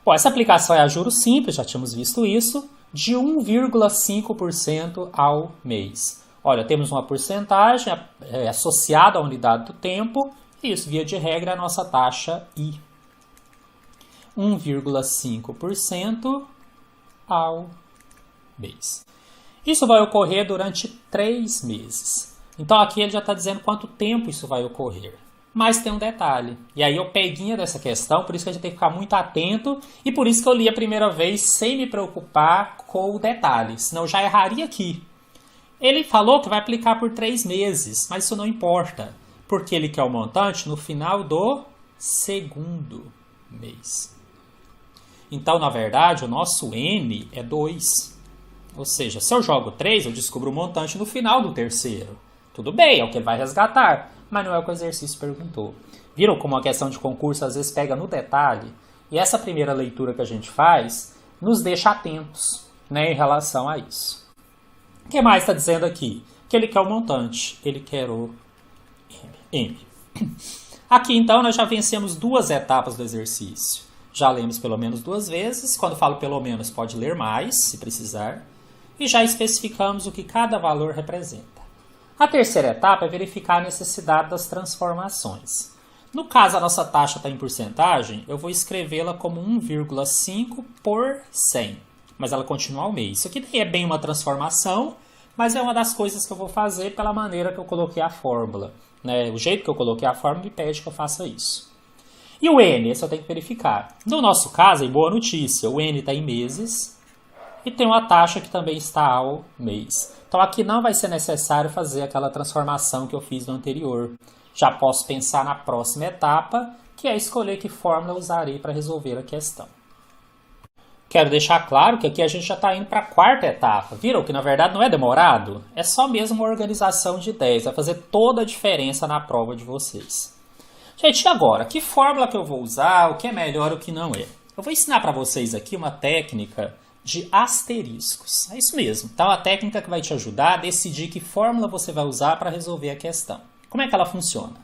Bom, essa aplicação é a juros simples, já tínhamos visto isso, de 1,5% ao mês. Olha, temos uma porcentagem associada à unidade do tempo, e isso, via de regra, é a nossa taxa I. 1,5% ao mês. Isso vai ocorrer durante 3 meses. Então aqui ele já está dizendo quanto tempo isso vai ocorrer. Mas tem um detalhe. E aí eu peguinha dessa questão, por isso que a gente tem que ficar muito atento. E por isso que eu li a primeira vez sem me preocupar com o detalhe. Senão eu já erraria aqui. Ele falou que vai aplicar por 3 meses, mas isso não importa. Porque ele quer o montante no final do segundo mês. Então, na verdade, o nosso N é 2. Ou seja, se eu jogo 3, eu descubro o montante no final do terceiro. Tudo bem, é o que ele vai resgatar, mas não é o que o exercício perguntou. Viram como a questão de concurso às vezes pega no detalhe? E essa primeira leitura que a gente faz nos deixa atentos, né, em relação a isso. O que mais está dizendo aqui? Que ele quer o montante, ele quer o M. Aqui, então, nós já vencemos 2 etapas do exercício. Já lemos pelo menos 2 vezes. Quando falo pelo menos, pode ler mais, se precisar. E já especificamos o que cada valor representa. A terceira etapa é verificar a necessidade das transformações. No caso, a nossa taxa está em porcentagem, eu vou escrevê-la como 1,5 por 100. Mas ela continua ao mês. Isso aqui nem é bem uma transformação, mas é uma das coisas que eu vou fazer pela maneira que eu coloquei a fórmula. Né? O jeito que eu coloquei a fórmula me pede que eu faça isso. E o N, esse eu tenho que verificar. No nosso caso, em boa notícia, o N está em meses e tem uma taxa que também está ao mês. Então aqui não vai ser necessário fazer aquela transformação que eu fiz no anterior. Já posso pensar na próxima etapa, que é escolher que fórmula eu usarei para resolver a questão. Quero deixar claro que aqui a gente já está indo para a 4ª etapa. Viram que na verdade não é demorado? É só mesmo uma organização de ideias. Vai fazer toda a diferença na prova de vocês. Gente, e agora? Que fórmula que eu vou usar? O que é melhor e o que não é? Eu vou ensinar para vocês aqui uma técnica de asteriscos. É isso mesmo. Então, a técnica que vai te ajudar a decidir que fórmula você vai usar para resolver a questão. Como é que ela funciona?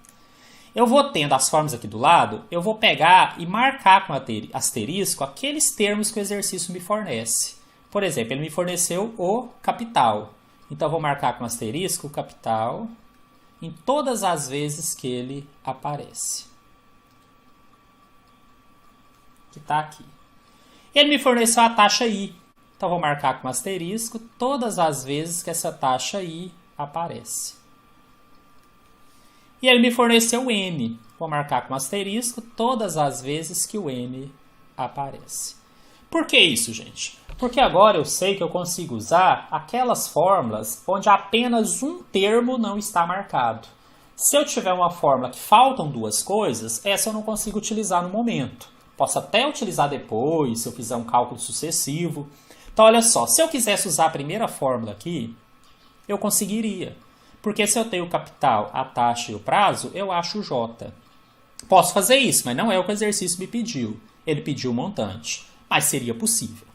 Eu vou tendo as fórmulas aqui do lado, eu vou pegar e marcar com asterisco aqueles termos que o exercício me fornece. Por exemplo, ele me forneceu o capital. Então, eu vou marcar com asterisco o capital em todas as vezes que ele aparece. Que está aqui. Ele me forneceu a taxa I. Então, vou marcar com asterisco todas as vezes que essa taxa I aparece. E ele me forneceu o N. Vou marcar com asterisco todas as vezes que o N aparece. Por que isso, gente? Porque agora eu sei que eu consigo usar aquelas fórmulas onde apenas um termo não está marcado. Se eu tiver uma fórmula que faltam 2 coisas, essa eu não consigo utilizar no momento. Posso até utilizar depois, se eu fizer um cálculo sucessivo. Então, olha só, se eu quisesse usar a primeira fórmula aqui, eu conseguiria. Porque se eu tenho o capital, a taxa e o prazo, eu acho o J. Posso fazer isso, mas não é o que o exercício me pediu. Ele pediu o montante, mas seria possível.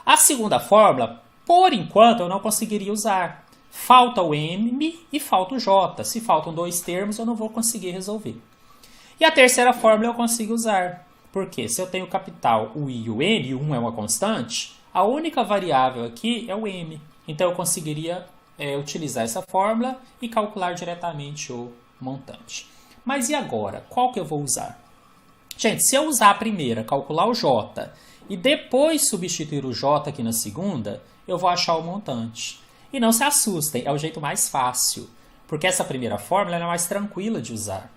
A segunda fórmula, por enquanto, eu não conseguiria usar. Falta o M e falta o J. Se faltam dois termos, eu não vou conseguir resolver. E a terceira fórmula eu consigo usar. Porque se eu tenho o capital, o I e o N, e 1 é uma constante, a única variável aqui é o M. Então eu conseguiria utilizar essa fórmula e calcular diretamente o montante. Mas e agora? Qual que eu vou usar? Gente, se eu usar a primeira, calcular o J, e depois substituir o J aqui na segunda, eu vou achar o montante. E não se assustem, é o jeito mais fácil, porque essa primeira fórmula é mais tranquila de usar.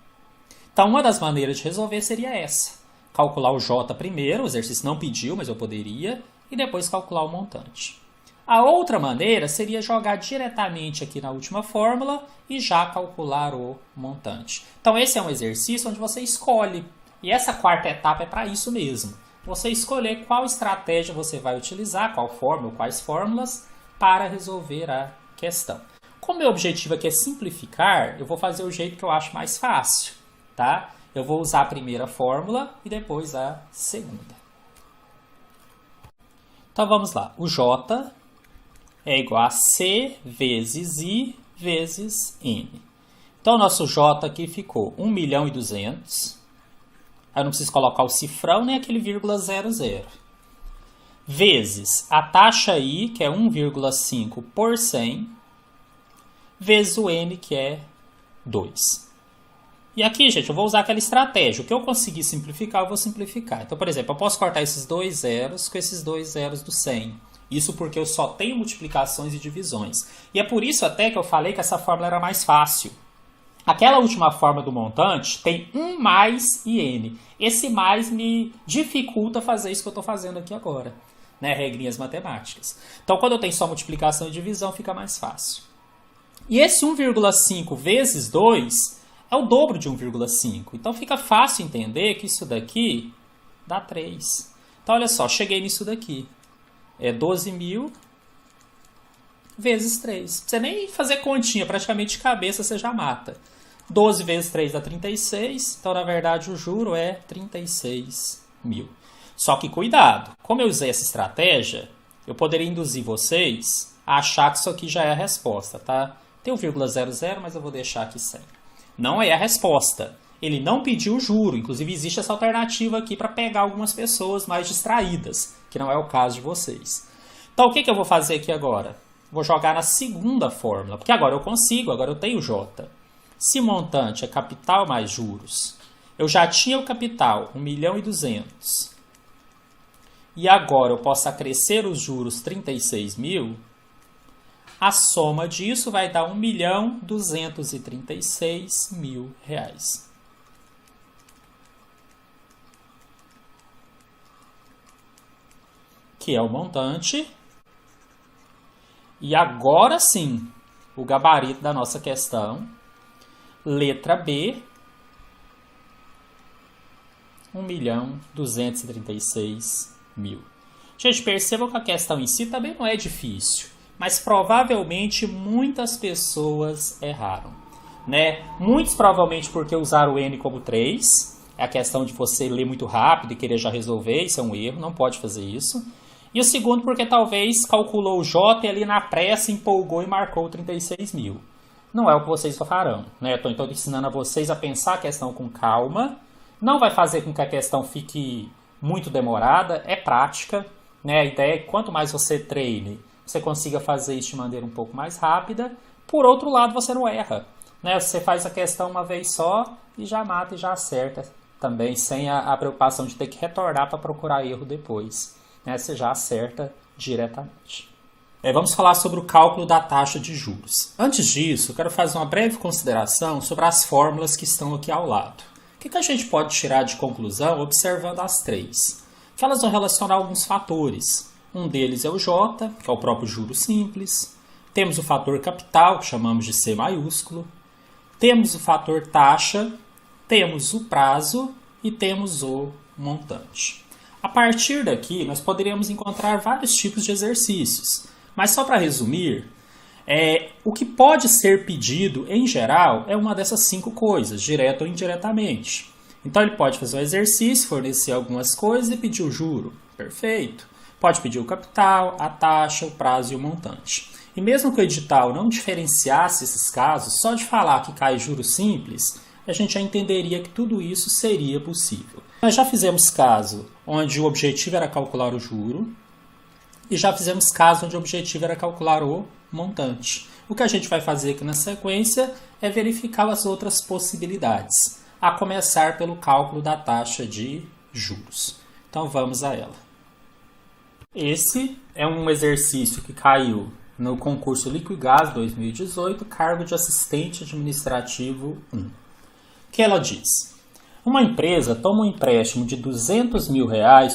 Então, uma das maneiras de resolver seria essa. Calcular o J primeiro, o exercício não pediu, mas eu poderia, e depois calcular o montante. A outra maneira seria jogar diretamente aqui na última fórmula e já calcular o montante. Então, esse é um exercício onde você escolhe. E essa quarta etapa é para isso mesmo. Você escolher qual estratégia você vai utilizar, qual fórmula ou quais fórmulas, para resolver a questão. Como meu objetivo aqui é simplificar, eu vou fazer o jeito que eu acho mais fácil, tá? Eu vou usar a primeira fórmula e depois a segunda. Então, vamos lá. O J é igual a C vezes I vezes N. Então, o nosso J aqui ficou 1.200.000. Eu não preciso colocar o cifrão nem aquele vírgula 00. Vezes a taxa I, que é 1,5 por 100, vezes o N, que é 2. E aqui, gente, eu vou usar aquela estratégia. O que eu conseguir simplificar, eu vou simplificar. Então, por exemplo, eu posso cortar esses dois zeros com esses dois zeros do 100. Isso porque eu só tenho multiplicações e divisões. E é por isso até que eu falei que essa fórmula era mais fácil. Aquela última fórmula do montante tem 1 mais e N. Esse mais me dificulta fazer isso que eu estou fazendo aqui agora, né? Regrinhas matemáticas. Então, quando eu tenho só multiplicação e divisão, fica mais fácil. E esse 1,5 vezes 2 é o dobro de 1,5. Então, fica fácil entender que isso daqui dá 3. Então, olha só, cheguei nisso daqui. É 12.000 vezes 3. Não precisa nem fazer continha, praticamente de cabeça você já mata. 12 vezes 3 dá 36, então na verdade o juro é 36.000. Só que cuidado, como eu usei essa estratégia, eu poderia induzir vocês a achar que isso aqui já é a resposta, tá? Tem o vírgula 00, mas eu vou deixar aqui sem. Não é a resposta. Ele não pediu o juro, inclusive existe essa alternativa aqui para pegar algumas pessoas mais distraídas, que não é o caso de vocês. Então o que eu vou fazer aqui agora? Vou jogar na segunda fórmula, porque agora eu consigo, agora eu tenho J. Se montante é capital mais juros, eu já tinha o capital, 1.200.000, e agora eu posso acrescer os juros 36.000, a soma disso vai dar 1.236.000 reais. Que é o montante. E agora sim, o gabarito da nossa questão. Letra B, 1.236.000. Gente, percebam que a questão em si também não é difícil, mas provavelmente muitas pessoas erraram, né? Muitos provavelmente porque usaram o N como 3, é a questão de você ler muito rápido e querer já resolver, isso é um erro, não pode fazer isso. E o segundo porque talvez calculou o J e ali na pressa empolgou e marcou 36.000. Não é o que vocês farão, né? Estou ensinando a vocês a pensar a questão com calma. Não vai fazer com que a questão fique muito demorada, é prática, né? A ideia é que quanto mais você treine, você consiga fazer isso de maneira um pouco mais rápida. Por outro lado, você não erra, né? Você faz a questão uma vez só e já mata e já acerta também, sem a preocupação de ter que retornar para procurar erro depois, né? Você já acerta diretamente. Vamos falar sobre o cálculo da taxa de juros. Antes disso, eu quero fazer uma breve consideração sobre as fórmulas que estão aqui ao lado. O que a gente pode tirar de conclusão observando as três? Que elas vão relacionar alguns fatores. Um deles é o J, que é o próprio juro simples. Temos o fator capital, que chamamos de C maiúsculo. Temos o fator taxa, temos o prazo e temos o montante. A partir daqui, nós poderíamos encontrar vários tipos de exercícios. Mas só para resumir, O que pode ser pedido, em geral, é uma dessas 5 coisas, direto ou indiretamente. Então ele pode fazer um exercício, fornecer algumas coisas e pedir o juro. Perfeito. Pode pedir o capital, a taxa, o prazo e o montante. E mesmo que o edital não diferenciasse esses casos, só de falar que cai juros simples, a gente já entenderia que tudo isso seria possível. Nós já fizemos caso onde o objetivo era calcular o juro e já fizemos caso onde o objetivo era calcular o montante. O que a gente vai fazer aqui na sequência é verificar as outras possibilidades, a começar pelo cálculo da taxa de juros. Então vamos a ela. Esse é um exercício que caiu no concurso Liquigás 2018, cargo de assistente administrativo 1. Que ela diz: uma empresa toma um empréstimo de R$200 mil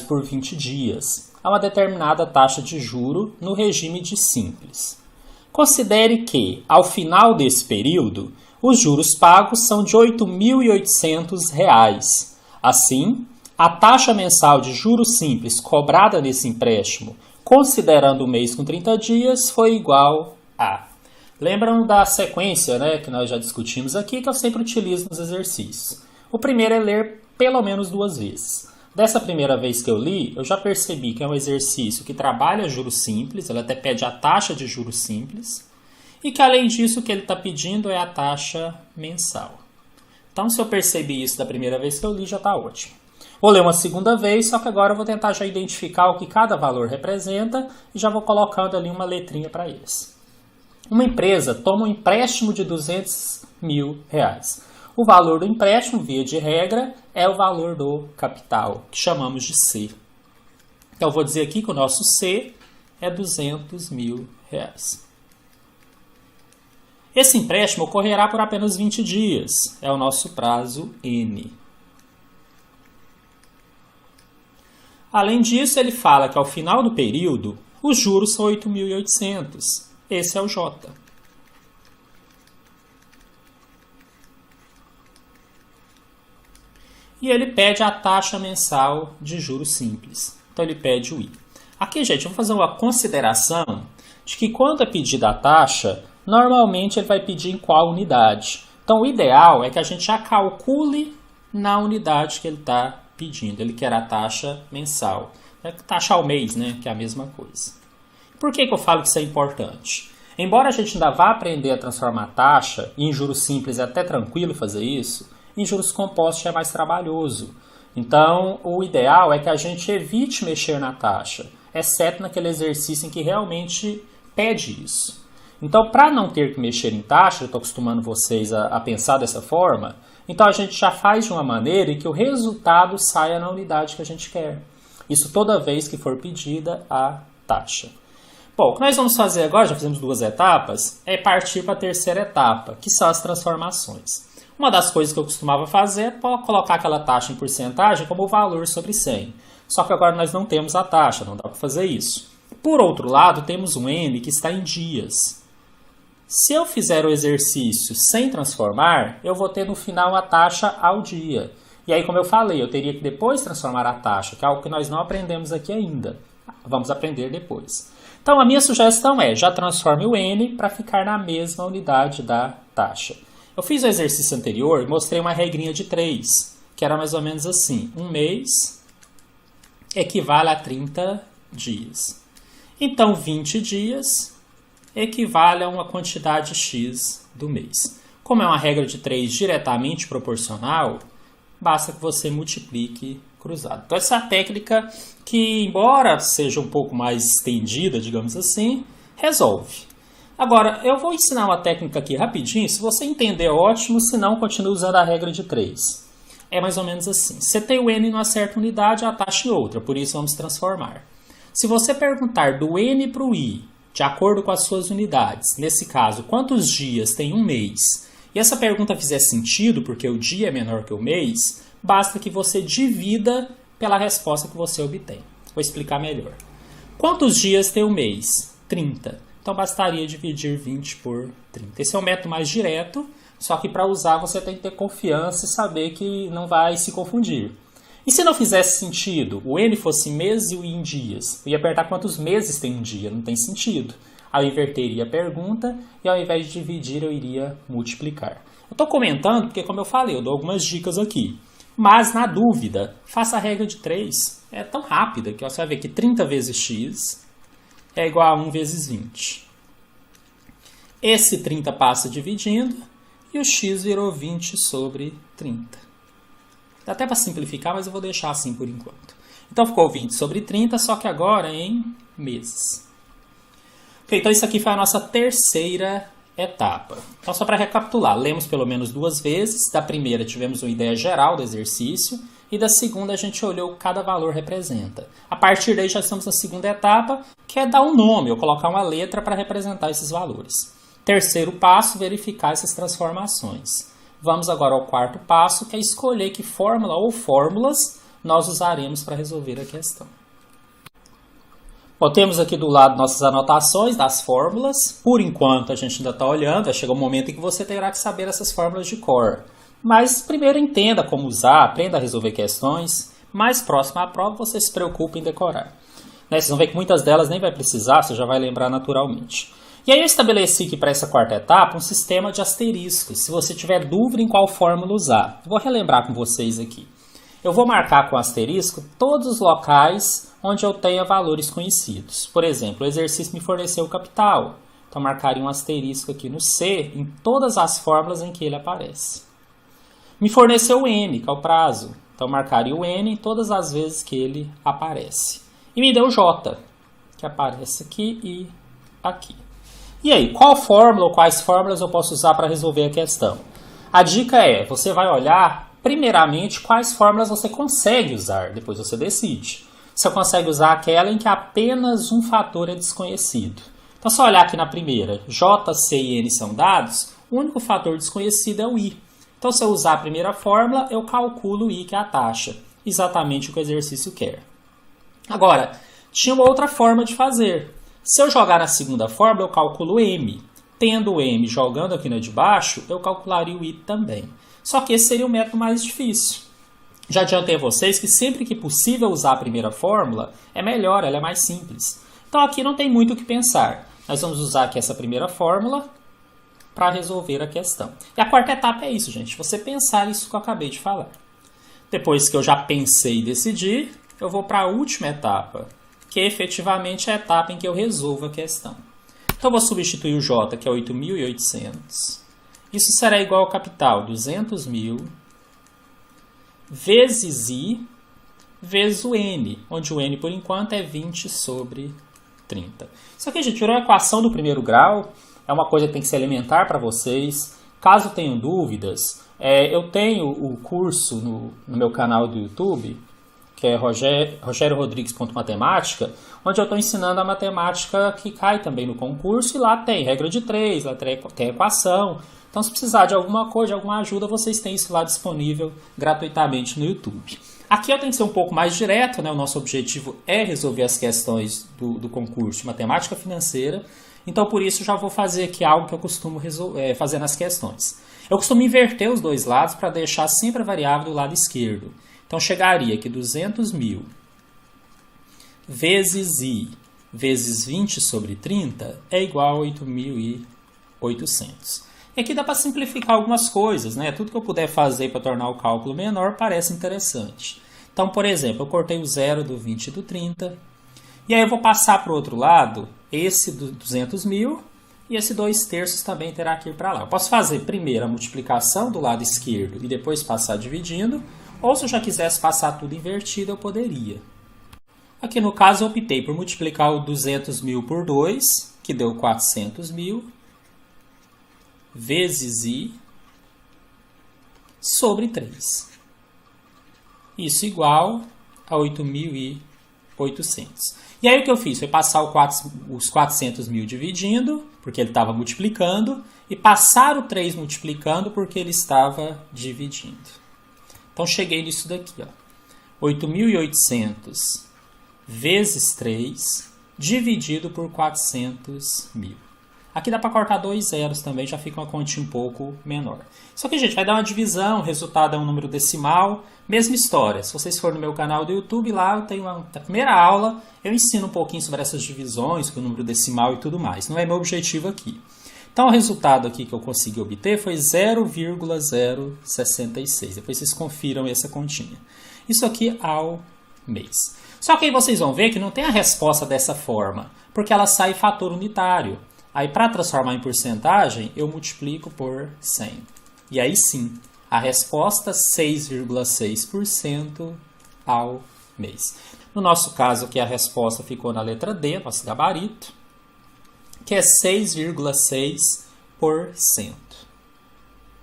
por 20 dias, a uma determinada taxa de juro no regime de simples. Considere que, ao final desse período, os juros pagos são de R$ 8.800. Assim, a taxa mensal de juros simples cobrada nesse empréstimo, considerando o mês com 30 dias, foi igual a... Lembram da sequência, né, que nós já discutimos aqui, que eu sempre utilizo nos exercícios. O primeiro é ler pelo menos 2 vezes. Dessa primeira vez que eu li, eu já percebi que é um exercício que trabalha juros simples, ele até pede a taxa de juros simples, e que além disso o que ele está pedindo é a taxa mensal. Então, se eu percebi isso da primeira vez que eu li, já está ótimo. Vou ler uma segunda vez, só que agora eu vou tentar já identificar o que cada valor representa e já vou colocando ali uma letrinha para eles. Uma empresa toma um empréstimo de R$200 mil. O valor do empréstimo, via de regra, é o valor do capital, que chamamos de C. Então, eu vou dizer aqui que o nosso C é R$200 mil. Esse empréstimo ocorrerá por apenas 20 dias, é o nosso prazo N. Além disso, ele fala que ao final do período, os juros são 8.800. Esse é o J. E ele pede a taxa mensal de juros simples. Então, ele pede o I. Aqui, gente, vamos fazer uma consideração de que quando é pedida a taxa, normalmente ele vai pedir em qual unidade. Então, o ideal é que a gente já calcule na unidade que ele está pedindo. Ele quer a taxa mensal. É taxa ao mês, né? Que é a mesma coisa. Por que eu falo que isso é importante? Embora a gente ainda vá aprender a transformar taxa, e em juros simples é até tranquilo fazer isso, em juros compostos é mais trabalhoso. Então, o ideal é que a gente evite mexer na taxa, exceto naquele exercício em que realmente pede isso. Então, para não ter que mexer em taxa, eu estou acostumando vocês a pensar dessa forma, então a gente já faz de uma maneira em que o resultado saia na unidade que a gente quer. Isso toda vez que for pedida a taxa. Bom, o que nós vamos fazer agora, já fizemos 2 etapas, é partir para a terceira etapa, que são as transformações. Uma das coisas que eu costumava fazer é colocar aquela taxa em porcentagem como valor sobre 100. Só que agora nós não temos a taxa, não dá para fazer isso. Por outro lado, temos um N que está em dias. Se eu fizer o exercício sem transformar, eu vou ter no final a taxa ao dia. E aí, como eu falei, eu teria que depois transformar a taxa, que é algo que nós não aprendemos aqui ainda. Vamos aprender depois. Então, a minha sugestão é, já transforme o N para ficar na mesma unidade da taxa. Eu fiz o exercício anterior e mostrei uma regrinha de 3, que era mais ou menos assim. Um mês equivale a 30 dias. Então, 20 dias equivale a uma quantidade X do mês. Como é uma regra de 3 diretamente proporcional, basta que você multiplique cruzado. Então, essa é a técnica que, embora seja um pouco mais estendida, digamos assim, resolve. Agora, eu vou ensinar uma técnica aqui rapidinho. Se você entender, ótimo. Se não, continue usando a regra de 3. É mais ou menos assim. Você tem o N numa certa unidade, a taxa em outra. Por isso, vamos transformar. Se você perguntar do N para o I, de acordo com as suas unidades, nesse caso, quantos dias tem um mês, e essa pergunta fizer sentido, porque o dia é menor que o mês, basta que você divida pela resposta que você obtém. Vou explicar melhor. Quantos dias tem um mês? 30. Então, bastaria dividir 20 por 30. Esse é um método mais direto, só que para usar você tem que ter confiança e saber que não vai se confundir. E se não fizesse sentido, o N fosse mês e o I em dias, eu ia perguntar quantos meses tem um dia, não tem sentido. Aí eu inverteria a pergunta e ao invés de dividir eu iria multiplicar. Eu estou comentando porque, como eu falei, eu dou algumas dicas aqui. Mas, na dúvida, faça a regra de 3. É tão rápida que você vai ver que 30 vezes x é igual a 1 vezes 20. Esse 30 passa dividindo e o x virou 20 sobre 30. Dá até para simplificar, mas eu vou deixar assim por enquanto. Então ficou 20 sobre 30, só que agora em meses. Ok, então isso aqui foi a nossa terceira etapa. Então só para recapitular, lemos pelo menos 2 vezes. Da primeira tivemos uma ideia geral do exercício e da segunda a gente olhou o que cada valor representa. A partir daí já estamos na segunda etapa, que é dar um nome ou colocar uma letra para representar esses valores. Terceiro passo, verificar essas transformações. Vamos agora ao quarto passo, que é escolher que fórmula ou fórmulas nós usaremos para resolver a questão. Bom, temos aqui do lado nossas anotações das fórmulas. Por enquanto a gente ainda está olhando, vai chegar um momento em que você terá que saber essas fórmulas de cor. Mas primeiro entenda como usar, aprenda a resolver questões. Mais próximo à prova você se preocupe em decorar. Vocês vão ver que muitas delas nem vai precisar, você já vai lembrar naturalmente. E aí eu estabeleci aqui para essa quarta etapa um sistema de asteriscos, se você tiver dúvida em qual fórmula usar. Eu vou relembrar com vocês aqui. Eu vou marcar com asterisco todos os locais onde eu tenha valores conhecidos. Por exemplo, o exercício me forneceu o capital. Então marcaria um asterisco aqui no C em todas as fórmulas em que ele aparece. Me forneceu o N, que é o prazo. Então marcaria o N em todas as vezes que ele aparece. E me deu o J, que aparece aqui e aqui. E aí, qual fórmula ou quais fórmulas eu posso usar para resolver a questão? A dica é, você vai olhar primeiramente quais fórmulas você consegue usar, depois você decide. Você consegue usar aquela em que apenas um fator é desconhecido. Então, se eu olhar aqui na primeira, J, C e N são dados, o único fator desconhecido é o I. Então, se eu usar a primeira fórmula, eu calculo o I, que é a taxa. Exatamente o que o exercício quer. Agora, tinha uma outra forma de fazer. Se eu jogar na segunda fórmula, eu calculo M. Tendo o M jogando aqui na de baixo, eu calcularia o I também. Só que esse seria o método mais difícil. Já adiantei a vocês que sempre que possível usar a primeira fórmula, é melhor, ela é mais simples. Então aqui não tem muito o que pensar. Nós vamos usar aqui essa primeira fórmula para resolver a questão. E a quarta etapa é isso, gente. Você pensar isso que eu acabei de falar. Depois que eu já pensei e decidi, eu vou para a última etapa, que efetivamente é a etapa em que eu resolvo a questão. Então, eu vou substituir o J, que é 8.800. Isso será igual ao capital, 200.000, vezes I, vezes o N, onde o N, por enquanto, é 20 sobre 30. Isso aqui, gente, virou a equação do primeiro grau. É uma coisa que tem que ser elementar para vocês. Caso tenham dúvidas, eu tenho o curso no meu canal do YouTube, que é rogeriorodrigues.matemática, onde eu estou ensinando a matemática que cai também no concurso, e lá tem regra de 3, lá tem equação. Então, se precisar de alguma coisa, de alguma ajuda, vocês têm isso lá disponível gratuitamente no YouTube. Aqui eu tenho que ser um pouco mais direto, né? O nosso objetivo é resolver as questões do concurso de matemática financeira. Então, por isso, já vou fazer aqui algo que eu costumo fazer nas questões. Eu costumo inverter os dois lados para deixar sempre a variável do lado esquerdo. Então, chegaria que 200.000 vezes I vezes 20 sobre 30 é igual a 8.800. E aqui dá para simplificar algumas coisas, né? Tudo que eu puder fazer para tornar o cálculo menor parece interessante. Então, por exemplo, eu cortei o 0 do 20 e do 30. E aí eu vou passar para o outro lado esse do 200.000 e esse 2/3 também terá que ir para lá. Eu posso fazer primeiro a multiplicação do lado esquerdo e depois passar dividindo. Ou se eu já quisesse passar tudo invertido, eu poderia. Aqui no caso eu optei por multiplicar o 200.000 por 2, que deu 400.000, vezes I, sobre 3. Isso igual a 8.800. E aí o que eu fiz foi passar os 400.000 dividindo, porque ele estava multiplicando, e passar o 3 multiplicando, porque ele estava dividindo. Então, cheguei nisso daqui, ó. 8.800 vezes 3 dividido por 400.000. Aqui dá para cortar 2 zeros também, já fica uma continha um pouco menor. Só que, gente, vai dar uma divisão, o resultado é um número decimal, mesma história. Se vocês forem no meu canal do YouTube, lá eu tenho a primeira aula, eu ensino um pouquinho sobre essas divisões, com o número decimal e tudo mais. Não é meu objetivo aqui. Então, o resultado aqui que eu consegui obter foi 0,066. Depois vocês confiram essa continha. Isso aqui ao mês. Só que aí vocês vão ver que não tem a resposta dessa forma, porque ela sai em fator unitário. Aí, para transformar em porcentagem, eu multiplico por 100. E aí sim, a resposta 6,6% ao mês. No nosso caso aqui, a resposta ficou na letra D, nosso gabarito, que é 6,6%.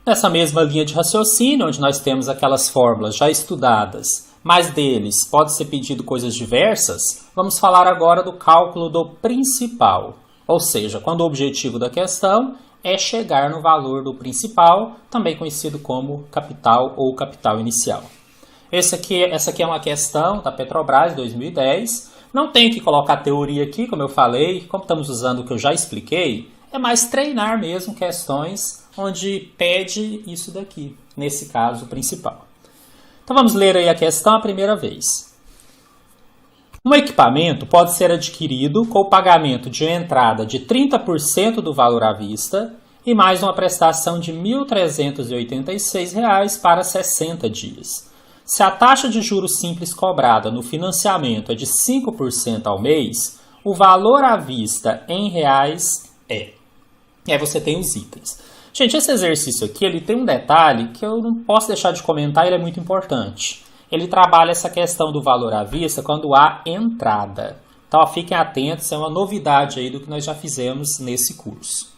Nessa mesma linha de raciocínio, onde nós temos aquelas fórmulas já estudadas, mas deles pode ser pedido coisas diversas, vamos falar agora do cálculo do principal. Ou seja, quando o objetivo da questão é chegar no valor do principal, também conhecido como capital ou capital inicial. Essa aqui é uma questão da Petrobras 2010. Não tenho que colocar teoria aqui, como eu falei, como estamos usando o que eu já expliquei, é mais treinar mesmo questões onde pede isso daqui, nesse caso principal. Então vamos ler aí a questão a primeira vez. Um equipamento pode ser adquirido com o pagamento de uma entrada de 30% do valor à vista e mais uma prestação de R$ 1.386 para 60 dias. Se a taxa de juros simples cobrada no financiamento é de 5% ao mês, o valor à vista em reais é. E aí você tem os itens. Gente, esse exercício aqui ele tem um detalhe que eu não posso deixar de comentar, ele é muito importante. Ele trabalha essa questão do valor à vista quando há entrada. Então, ó, fiquem atentos, é uma novidade aí do que nós já fizemos nesse curso.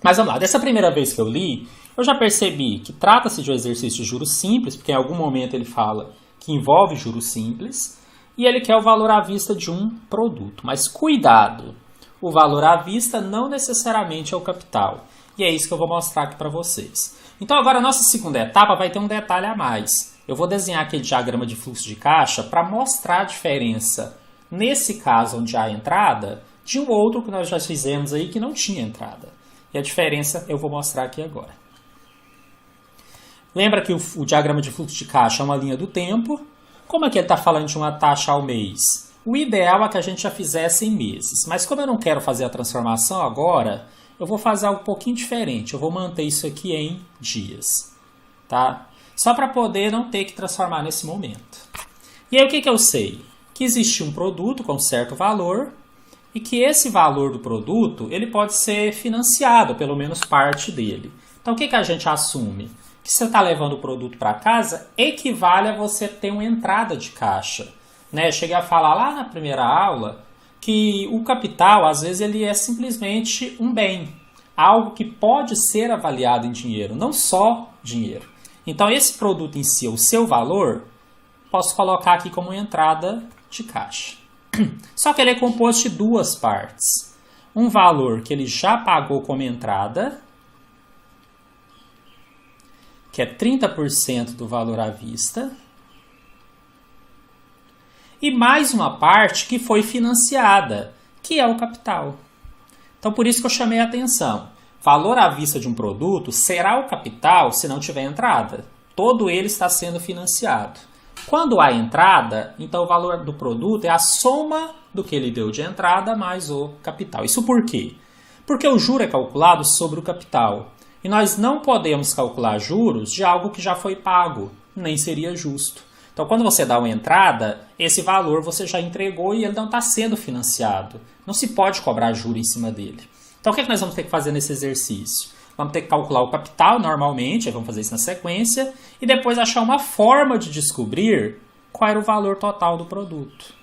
Mas vamos lá, dessa primeira vez que eu li, eu já percebi que trata-se de um exercício de juros simples, porque em algum momento ele fala que envolve juros simples, e ele quer o valor à vista de um produto. Mas cuidado, o valor à vista não necessariamente é o capital. E é isso que eu vou mostrar aqui para vocês. Então agora a nossa segunda etapa vai ter um detalhe a mais. Eu vou desenhar aqui o diagrama de fluxo de caixa para mostrar a diferença, nesse caso onde há entrada, de um outro que nós já fizemos aí que não tinha entrada. E a diferença eu vou mostrar aqui agora. Lembra que o diagrama de fluxo de caixa é uma linha do tempo. Como aqui ele está falando de uma taxa ao mês? O ideal é que a gente já fizesse em meses. Mas como eu não quero fazer a transformação agora, eu vou fazer algo um pouquinho diferente. Eu vou manter isso aqui em dias. Tá? Só para poder não ter que transformar nesse momento. E aí o que eu sei? Que existe um produto com certo valor e que esse valor do produto ele pode ser financiado, pelo menos parte dele. Então o que a gente assume? Que você está levando o produto para casa equivale a você ter uma entrada de caixa. Né? Cheguei a falar lá na primeira aula que o capital, às vezes, ele é simplesmente um bem. Algo que pode ser avaliado em dinheiro, não só dinheiro. Então, esse produto em si, o seu valor, posso colocar aqui como entrada de caixa. Só que ele é composto de duas partes. Um valor que ele já pagou como entrada, que é 30% do valor à vista, e mais uma parte que foi financiada, que é o capital. Então, por isso que eu chamei a atenção. Valor à vista de um produto será o capital se não tiver entrada. Todo ele está sendo financiado. Quando há entrada, então o valor do produto é a soma do que ele deu de entrada mais o capital. Isso por quê? Porque o juro é calculado sobre o capital. E nós não podemos calcular juros de algo que já foi pago. Nem seria justo. Então, quando você dá uma entrada, esse valor você já entregou e ele não está sendo financiado. Não se pode cobrar juro em cima dele. Então, o que nós vamos ter que fazer nesse exercício? Vamos ter que calcular o capital normalmente, aí vamos fazer isso na sequência, e depois achar uma forma de descobrir qual era o valor total do produto.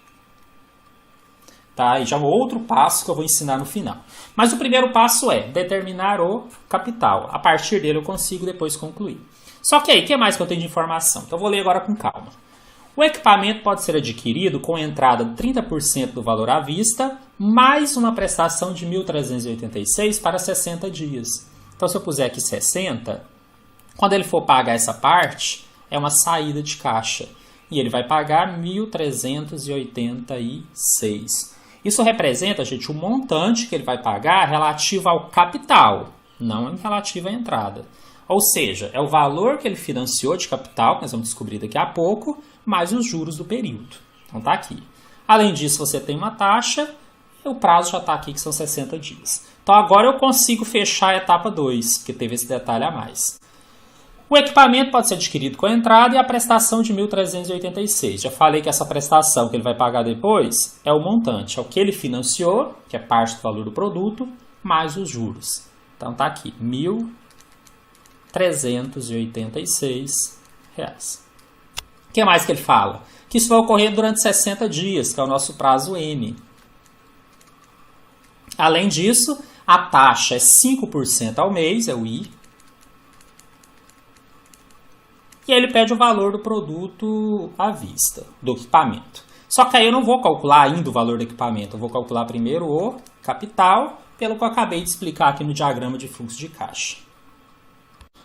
Tá? E já é um outro passo que eu vou ensinar no final. Mas o primeiro passo é determinar o capital. A partir dele eu consigo depois concluir. Só que aí, o que mais que eu tenho de informação? Então eu vou ler agora com calma. O equipamento pode ser adquirido com entrada de 30% do valor à vista, mais uma prestação de R$ 1.386 para 60 dias. Então se eu puser aqui 60, quando ele for pagar essa parte, é uma saída de caixa. E ele vai pagar R$ 1.386. Isso representa, gente, o montante que ele vai pagar relativo ao capital, não relativo à entrada. Ou seja, é o valor que ele financiou de capital, que nós vamos descobrir daqui a pouco, mais os juros do período. Então tá aqui. Além disso, você tem uma taxa e o prazo já está aqui, que são 60 dias. Então agora eu consigo fechar a etapa 2, que teve esse detalhe a mais. O equipamento pode ser adquirido com a entrada e a prestação de 1.386. Já falei que essa prestação que ele vai pagar depois é o montante, é o que ele financiou, que é parte do valor do produto, mais os juros. Então tá aqui, R$ 1.386. O que mais que ele fala? Que isso vai ocorrer durante 60 dias, que é o nosso prazo N. Além disso, a taxa é 5% ao mês, é o I. E aí ele pede o valor do produto à vista, do equipamento. Só que aí eu não vou calcular ainda o valor do equipamento, eu vou calcular primeiro o capital, pelo que eu acabei de explicar aqui no diagrama de fluxo de caixa.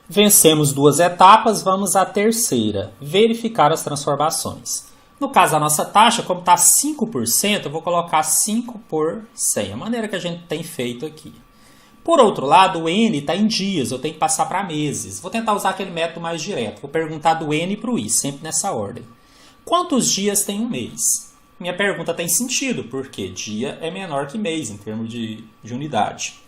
Vencemos 2 etapas, vamos à terceira, verificar as transformações. No caso da nossa taxa, como está 5%, eu vou colocar 5 por 100, a maneira que a gente tem feito aqui. Por outro lado, o N está em dias, eu tenho que passar para meses. Vou tentar usar aquele método mais direto. Vou perguntar do N para o I, sempre nessa ordem. Quantos dias tem um mês? Minha pergunta tem sentido, porque dia é menor que mês em termos de unidade.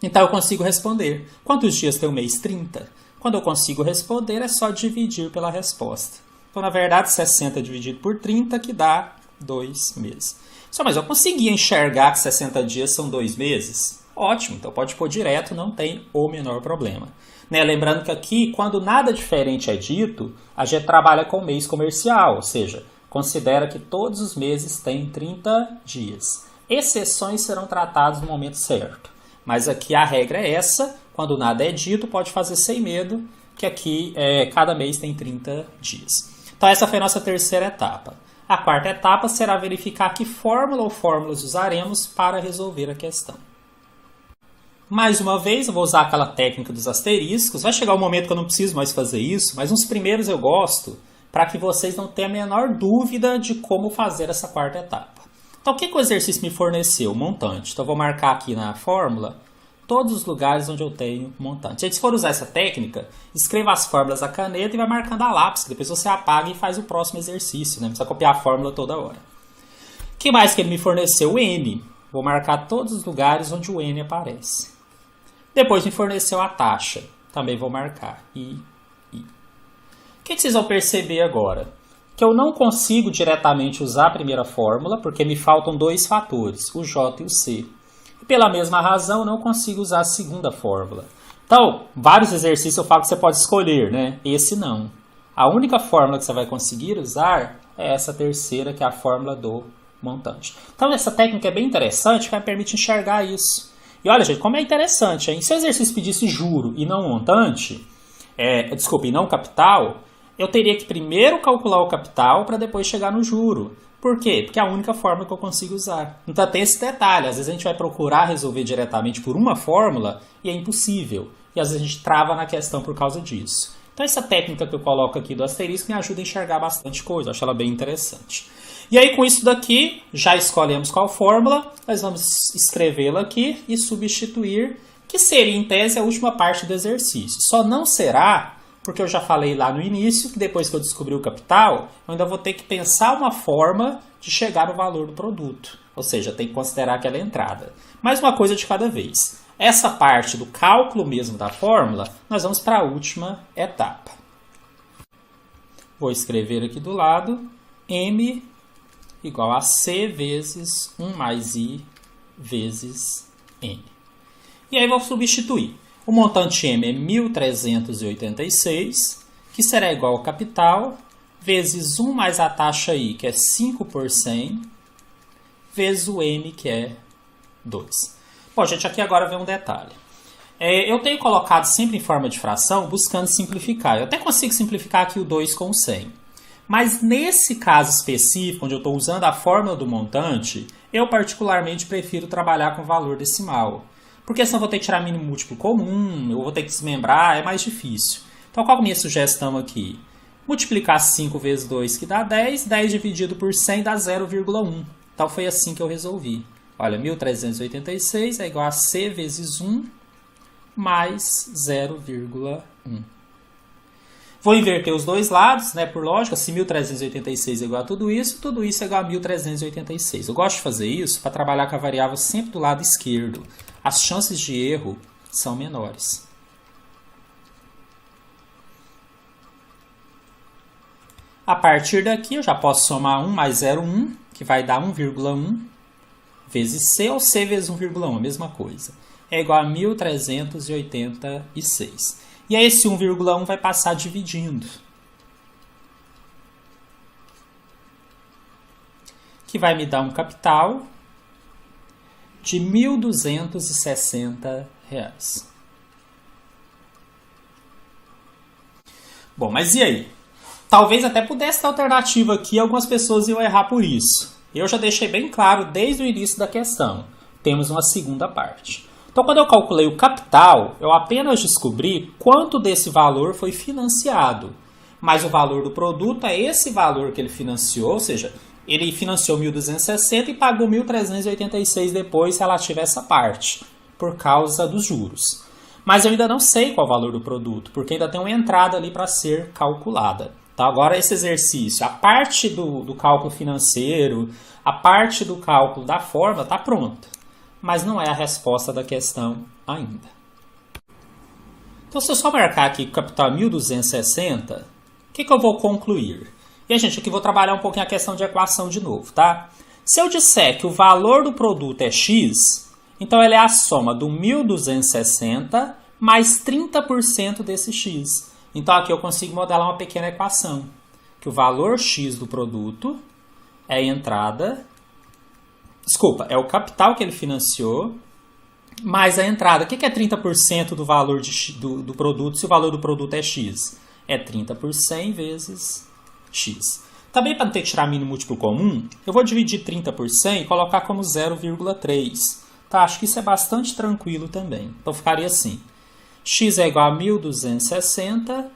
Então eu consigo responder. Quantos dias tem um mês? 30. Quando eu consigo responder, é só dividir pela resposta. Então, na verdade, 60 dividido por 30 que dá 2 meses. Só, mas eu consegui enxergar que 60 dias são 2 meses? Ótimo, então pode pôr direto, não tem o menor problema. Né? Lembrando que aqui, quando nada diferente é dito, a gente trabalha com mês comercial, ou seja, considera que todos os meses têm 30 dias. Exceções serão tratadas no momento certo. Mas aqui a regra é essa, quando nada é dito, pode fazer sem medo, que aqui cada mês tem 30 dias. Então essa foi a nossa terceira etapa. A quarta etapa será verificar que fórmula ou fórmulas usaremos para resolver a questão. Mais uma vez, eu vou usar aquela técnica dos asteriscos. Vai chegar um momento que eu não preciso mais fazer isso, mas nos primeiros eu gosto, para que vocês não tenham a menor dúvida de como fazer essa quarta etapa. Então, o que o exercício me forneceu? Montante. Então, eu vou marcar aqui na fórmula todos os lugares onde eu tenho montante. Aí, se for usar essa técnica, escreva as fórmulas à caneta e vai marcando a lápis, que depois você apaga e faz o próximo exercício, né? Não precisa copiar a fórmula toda hora. O que mais que ele me forneceu? O N. Vou marcar todos os lugares onde o N aparece. Depois me forneceu a taxa. Também vou marcar. I. O que vocês vão perceber agora? Que eu não consigo diretamente usar a primeira fórmula, porque me faltam 2 fatores, o J e o C. E pela mesma razão, eu não consigo usar a segunda fórmula. Então, vários exercícios eu falo que você pode escolher, né? Esse não. A única fórmula que você vai conseguir usar é essa terceira, que é a fórmula do montante. Então, essa técnica é bem interessante, que me permite enxergar isso. E olha, gente, como é interessante, hein? Se o exercício pedisse juro e não montante, e não capital, eu teria que primeiro calcular o capital para depois chegar no juro. Por quê? Porque é a única fórmula que eu consigo usar. Então tem esse detalhe, às vezes a gente vai procurar resolver diretamente por uma fórmula e é impossível. E às vezes a gente trava na questão por causa disso. Então essa técnica que eu coloco aqui do asterisco me ajuda a enxergar bastante coisa, eu acho ela bem interessante. E aí com isso daqui, já escolhemos qual fórmula, nós vamos escrevê-la aqui e substituir, que seria em tese a última parte do exercício. Só não será, porque eu já falei lá no início, que depois que eu descobrir o capital, eu ainda vou ter que pensar uma forma de chegar no valor do produto. Ou seja, tem que considerar aquela entrada. Mas uma coisa de cada vez. Essa parte do cálculo mesmo da fórmula, nós vamos para a última etapa. Vou escrever aqui do lado, M igual a C vezes 1 mais I vezes N. E aí vou substituir. O montante M é 1.386, que será igual ao capital, vezes 1 mais a taxa I, que é 5 por 100, vezes o N, que é 2. Bom, gente, aqui agora vem um detalhe. Eu tenho colocado sempre em forma de fração, buscando simplificar. Eu até consigo simplificar aqui o 2 com o 100. Mas nesse caso específico, onde eu estou usando a fórmula do montante, eu particularmente prefiro trabalhar com valor decimal. Porque senão eu vou ter que tirar mínimo múltiplo comum, eu vou ter que desmembrar, é mais difícil. Então qual é a minha sugestão aqui? Multiplicar 5 vezes 2 que dá 10, 10 dividido por 100 dá 0,1. Então foi assim que eu resolvi. Olha, 1.386 é igual a C vezes 1 mais 0,1. Vou inverter os dois lados, né, por lógica. Se 1.386 é igual a tudo isso é igual a 1.386. Eu gosto de fazer isso para trabalhar com a variável sempre do lado esquerdo. As chances de erro são menores. A partir daqui eu já posso somar 1 mais 0,1, que vai dar 1,1 vezes C, ou C vezes 1,1, a mesma coisa. É igual a 1.386. E aí esse 1,1 vai passar dividindo. Que vai me dar um capital de R$ 1.260. Bom, mas e aí? Talvez até pudesse ter alternativa aqui, algumas pessoas iam errar por isso. Eu já deixei bem claro desde o início da questão. Temos uma segunda parte. Então, quando eu calculei o capital, eu apenas descobri quanto desse valor foi financiado. Mas o valor do produto é esse valor que ele financiou, ou seja, ele financiou 1.260 e pagou 1.386 depois relativo a essa parte, por causa dos juros. Mas eu ainda não sei qual é o valor do produto, porque ainda tem uma entrada ali para ser calculada. Então, agora esse exercício, a parte do cálculo financeiro, a parte do cálculo da fórmula está pronta. Mas não é a resposta da questão ainda. Então, se eu só marcar aqui que o capital é 1.260, o que eu vou concluir? E, gente, aqui vou trabalhar um pouquinho a questão de equação de novo, tá? Se eu disser que o valor do produto é X, então ele é a soma do 1.260 mais 30% desse X. Então, aqui eu consigo modelar uma pequena equação, que o valor X do produto é a entrada... Desculpa, é o capital que ele financiou, mais a entrada. O que é 30% do valor do produto se o valor do produto é X? É 30 por 100 vezes X. Também, para não ter que tirar mínimo múltiplo comum, eu vou dividir 30 por 100 e colocar como 0,3. Tá, acho que isso é bastante tranquilo também. Então, ficaria assim. X é igual a 1.260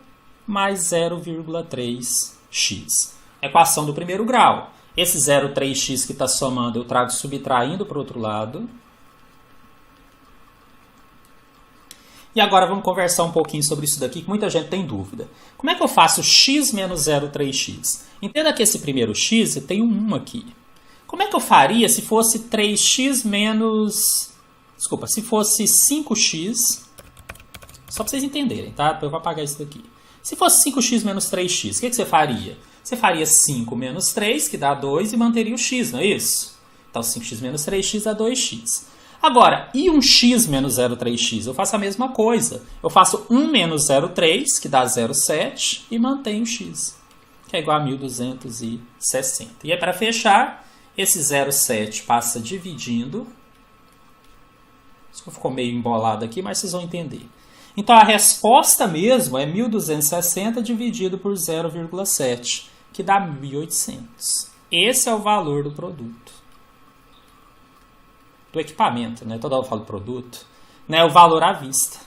mais 0,3x. Equação do primeiro grau. Esse 0,3x que está somando, eu trago subtraindo para o outro lado. E agora vamos conversar um pouquinho sobre isso daqui, que muita gente tem dúvida. Como é que eu faço x menos 0,3x? Entenda que esse primeiro x, eu tenho 1 aqui. Como é que eu faria se fosse 3x menos... Desculpa, se fosse 5x... Só para vocês entenderem, tá? Eu vou apagar isso daqui. Se fosse 5x menos 3x, o que você faria? Você faria 5 menos 3, que dá 2, e manteria o x, não é isso? Então, 5x menos 3x dá 2x. Agora, e um x menos 0,3x? Eu faço a mesma coisa. Eu faço 1 menos 0,3, que dá 0,7, e mantenho o x, que é igual a 1.260. E aí, para fechar, esse 0,7 passa dividindo. Isso ficou meio embolado aqui, mas vocês vão entender. Então, a resposta mesmo é 1.260 dividido por 0,7, que dá 1.800. Esse é o valor do produto. Do equipamento, né? Toda hora eu falo produto. Né? O valor à vista.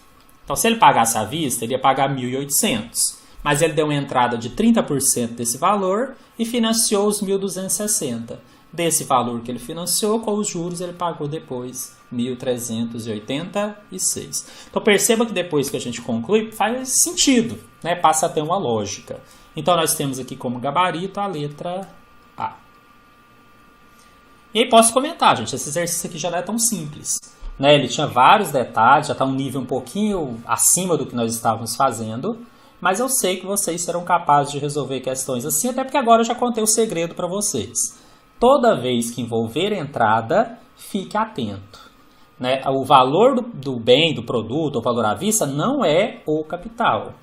Então, se ele pagasse à vista, ele ia pagar 1.800. Mas ele deu uma entrada de 30% desse valor e financiou os 1.260. Desse valor que ele financiou, com os juros, ele pagou depois 1.386. Então, perceba que depois que a gente conclui, faz sentido, né? Passa a ter uma lógica. Então, nós temos aqui como gabarito a letra A. E aí, posso comentar, gente, esse exercício aqui já não é tão simples, né? Ele tinha vários detalhes, já está um nível um pouquinho acima do que nós estávamos fazendo, mas eu sei que vocês serão capazes de resolver questões assim, até porque agora eu já contei o segredo para vocês. Toda vez que envolver entrada, fique atento. Né? O valor do bem, do produto, o valor à vista, não é o capital.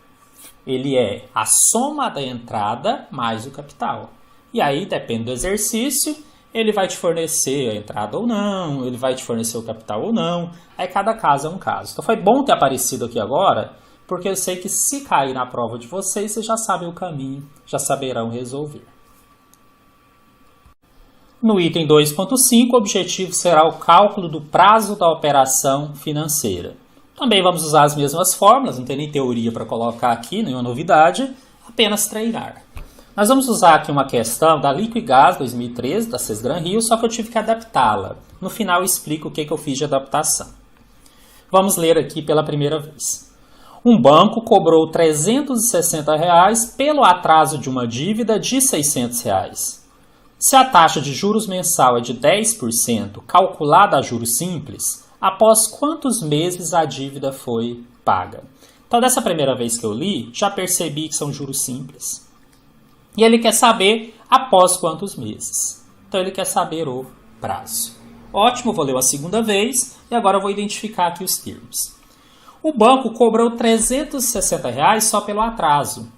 Ele é a soma da entrada mais o capital. E aí, depende do exercício, ele vai te fornecer a entrada ou não, ele vai te fornecer o capital ou não. Aí, cada caso é um caso. Então, foi bom ter aparecido aqui agora, porque eu sei que se cair na prova de vocês, vocês já sabem o caminho, já saberão resolver. No item 2.5, o objetivo será o cálculo do prazo da operação financeira. Também vamos usar as mesmas fórmulas, não tem nem teoria para colocar aqui, nenhuma novidade, apenas treinar. Nós vamos usar aqui uma questão da Liquigás 2013, da Sesgran Rio, só que eu tive que adaptá-la. No final eu explico o que eu fiz de adaptação. Vamos ler aqui pela primeira vez. Um banco cobrou R$ 360 pelo atraso de uma dívida de R$ 600. Se a taxa de juros mensal é de 10%, calculada a juros simples, após quantos meses a dívida foi paga? Então, dessa primeira vez que eu li, já percebi que são juros simples. E ele quer saber após quantos meses. Então, ele quer saber o prazo. Ótimo, vou ler uma segunda vez e agora eu vou identificar aqui os termos. O banco cobrou R$ 360 só pelo atraso.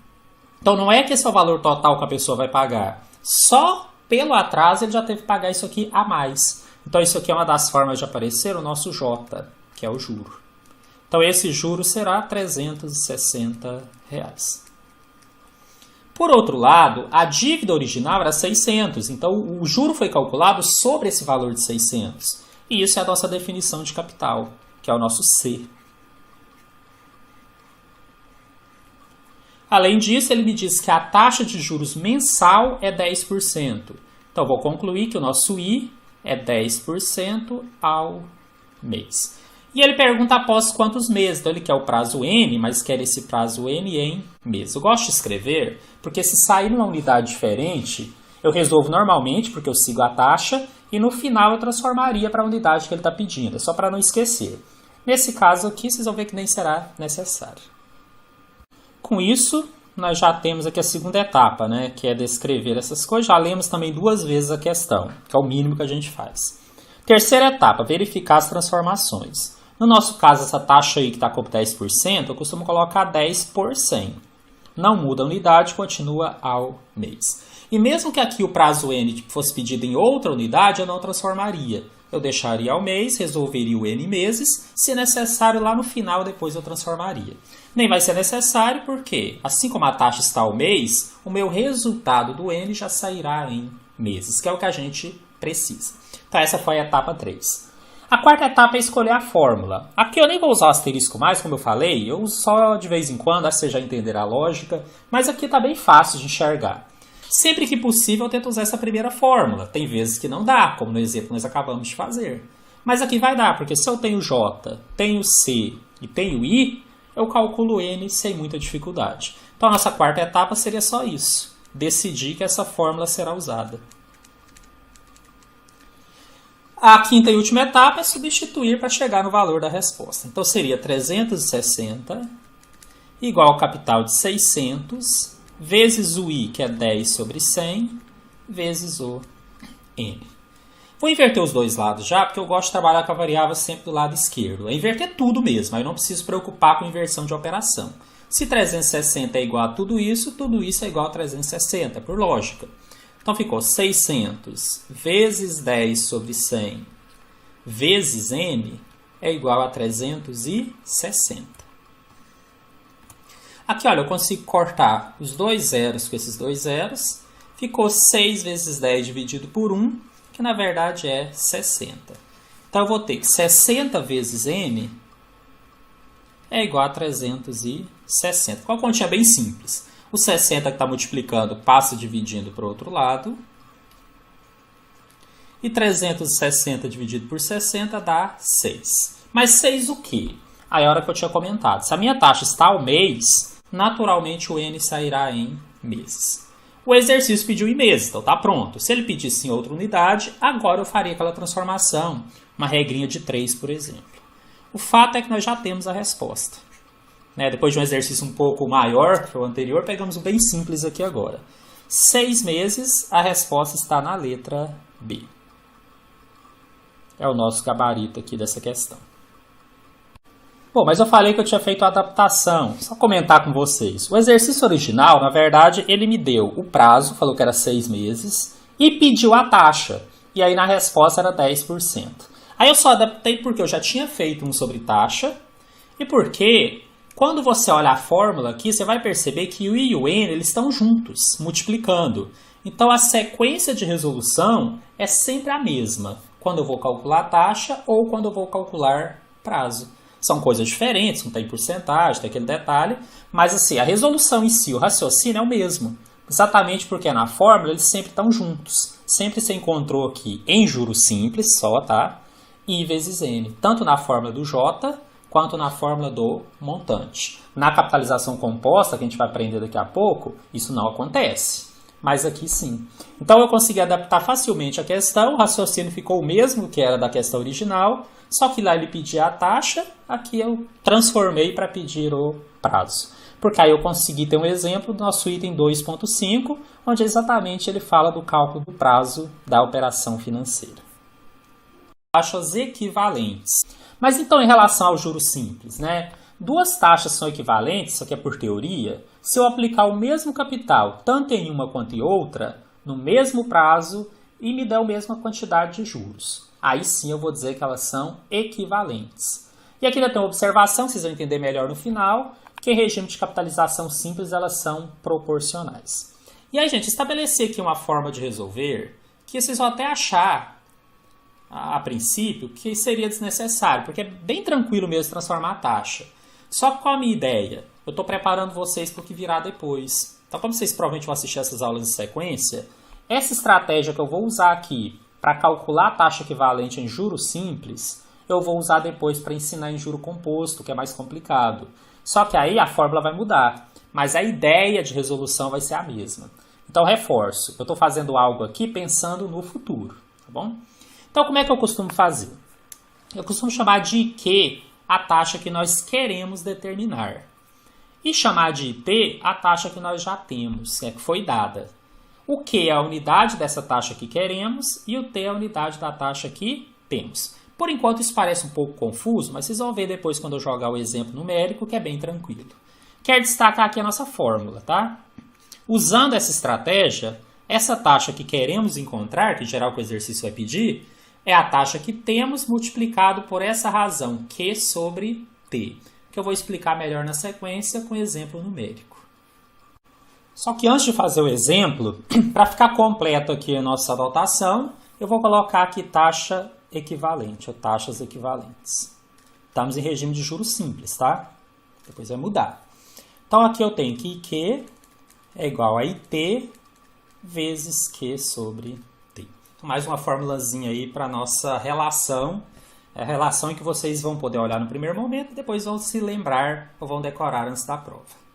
Então, não é que esse é o valor total que a pessoa vai pagar. Só pelo atraso ele já teve que pagar isso aqui a mais. Então, isso aqui é uma das formas de aparecer o nosso J, que é o juro. Então, esse juro será R$ 360. Por outro lado, a dívida original era 600. Então, o juro foi calculado sobre esse valor de 600. E isso é a nossa definição de capital, que é o nosso C. Além disso, ele me diz que a taxa de juros mensal é 10%. Então, vou concluir que o nosso I é 10% ao mês. E ele pergunta após quantos meses. Então, ele quer o prazo N, mas quer esse prazo N em meses. Eu gosto de escrever, porque se sair numa unidade diferente, eu resolvo normalmente, porque eu sigo a taxa, e no final eu transformaria para a unidade que ele está pedindo. É só para não esquecer. Nesse caso aqui, vocês vão ver que nem será necessário. Com isso, nós já temos aqui a segunda etapa, né, que é descrever essas coisas. Já lemos também 2 vezes a questão, que é o mínimo que a gente faz. Terceira etapa, verificar as transformações. No nosso caso, essa taxa aí que está com 10%, eu costumo colocar 10 por 100. Não muda a unidade, continua ao mês. E mesmo que aqui o prazo N fosse pedido em outra unidade, eu não transformaria. Eu deixaria ao mês, resolveria o N meses, se necessário lá no final depois eu transformaria. Nem vai ser necessário porque, assim como a taxa está ao mês, o meu resultado do N já sairá em meses, que é o que a gente precisa. Então essa foi a etapa 3. A quarta etapa é escolher a fórmula. Aqui eu nem vou usar o asterisco mais, como eu falei, eu uso só de vez em quando, acho que você já entenderá a lógica, mas aqui está bem fácil de enxergar. Sempre que possível eu tento usar essa primeira fórmula. Tem vezes que não dá, como no exemplo que nós acabamos de fazer. Mas aqui vai dar, porque se eu tenho J, tenho C e tenho I, eu calculo N sem muita dificuldade. Então a nossa quarta etapa seria só isso. Decidir que essa fórmula será usada. A quinta e última etapa é substituir para chegar no valor da resposta. Então seria 360 igual ao capital de 600 vezes o I, que é 10 sobre 100, vezes o N. Vou inverter os dois lados já, porque eu gosto de trabalhar com a variável sempre do lado esquerdo. É inverter tudo mesmo, aí eu não preciso preocupar com inversão de operação. Se 360 é igual a tudo isso é igual a 360, por lógica. Então ficou 600 vezes 10 sobre 100 vezes N é igual a 360. Aqui, olha, eu consigo cortar os dois zeros com esses dois zeros. Ficou 6 vezes 10 dividido por 1, que na verdade é 60. Então eu vou ter que 60 vezes N é igual a 360. Qual continha bem simples. O 60 que está multiplicando passa dividindo para o outro lado. E 360 dividido por 60 dá 6. Mas 6 o quê? Aí é a hora que eu tinha comentado. Se a minha taxa está ao mês, naturalmente o N sairá em meses. O exercício pediu em meses, então está pronto. Se ele pedisse em outra unidade, agora eu faria aquela transformação. Uma regrinha de 3, por exemplo. O fato é que nós já temos a resposta. Depois de um exercício um pouco maior que o anterior, pegamos um bem simples aqui agora. 6 meses, a resposta está na letra B. É o nosso gabarito aqui dessa questão. Bom, mas eu falei que eu tinha feito a adaptação. Só comentar com vocês. O exercício original, na verdade, ele me deu o prazo, falou que era 6 meses, e pediu a taxa. E aí na resposta era 10%. Aí eu só adaptei porque eu já tinha feito um sobre taxa, e porque quando você olha a fórmula aqui, você vai perceber que o I e o N eles estão juntos, multiplicando. Então a sequência de resolução é sempre a mesma, quando eu vou calcular a taxa ou quando eu vou calcular prazo. São coisas diferentes, não tem porcentagem, tem aquele detalhe, mas assim, a resolução em si, o raciocínio é o mesmo. Exatamente porque na fórmula eles sempre estão juntos. Sempre você encontrou aqui em juros simples só, tá? I vezes N. Tanto na fórmula do J, quanto na fórmula do montante. Na capitalização composta, que a gente vai aprender daqui a pouco, isso não acontece. Mas aqui sim. Então eu consegui adaptar facilmente a questão, o raciocínio ficou o mesmo que era da questão original, só que lá ele pedia a taxa, aqui eu transformei para pedir o prazo. Porque aí eu consegui ter um exemplo do nosso item 2.5, onde exatamente ele fala do cálculo do prazo da operação financeira. Taxas equivalentes. Mas então em relação ao juros simples, né? Duas taxas são equivalentes, isso aqui é por teoria, se eu aplicar o mesmo capital, tanto em uma quanto em outra, no mesmo prazo e me der a mesma quantidade de juros. Aí sim eu vou dizer que elas são equivalentes. E aqui ainda tem uma observação, que vocês vão entender melhor no final, que em regime de capitalização simples elas são proporcionais. E aí, gente, estabelecer aqui uma forma de resolver que vocês vão até achar, a princípio, que seria desnecessário, porque é bem tranquilo mesmo transformar a taxa. Só que qual a minha ideia? Eu estou preparando vocês para o que virá depois. Então, como vocês provavelmente vão assistir essas aulas em sequência, essa estratégia que eu vou usar aqui para calcular a taxa equivalente em juros simples, eu vou usar depois para ensinar em juro composto, que é mais complicado. Só que aí a fórmula vai mudar, mas a ideia de resolução vai ser a mesma. Então, reforço, eu estou fazendo algo aqui pensando no futuro, tá bom? Então, como é que eu costumo fazer? Eu costumo chamar de IQ a taxa que nós queremos determinar. E chamar de IT a taxa que nós já temos, que foi dada. O Q é a unidade dessa taxa que queremos e o T é a unidade da taxa que temos. Por enquanto isso parece um pouco confuso, mas vocês vão ver depois quando eu jogar o exemplo numérico, que é bem tranquilo. Quero destacar aqui a nossa fórmula, tá? Usando essa estratégia, essa taxa que queremos encontrar, que em geral que o exercício vai pedir, é a taxa que temos multiplicado por essa razão, Q sobre T, que eu vou explicar melhor na sequência com exemplo numérico. Só que antes de fazer o exemplo, para ficar completo aqui a nossa anotação, eu vou colocar aqui taxa equivalente, ou taxas equivalentes. Estamos em regime de juros simples, tá? Depois vai mudar. Então aqui eu tenho que IQ é igual a IT vezes Q sobre T. Mais uma formulazinha aí para a nossa relação. É a relação em que vocês vão poder olhar no primeiro momento e depois vão se lembrar ou vão decorar antes da prova.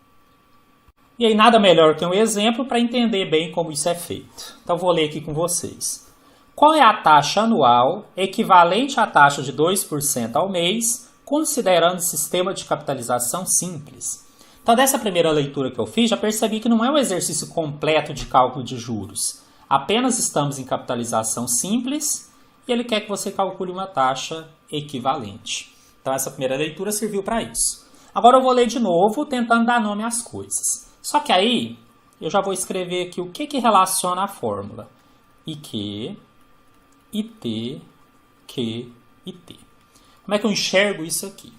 E aí nada melhor que um exemplo para entender bem como isso é feito. Então vou ler aqui com vocês. Qual é a taxa anual equivalente à taxa de 2% ao mês, considerando o sistema de capitalização simples? Então, dessa primeira leitura que eu fiz, já percebi que não é um exercício completo de cálculo de juros. Apenas estamos em capitalização simples e ele quer que você calcule uma taxa equivalente. Então, essa primeira leitura serviu para isso. Agora eu vou ler de novo, tentando dar nome às coisas. Só que aí, eu já vou escrever aqui o que relaciona a fórmula. IQ, IT, Q e T. Como é que eu enxergo isso aqui?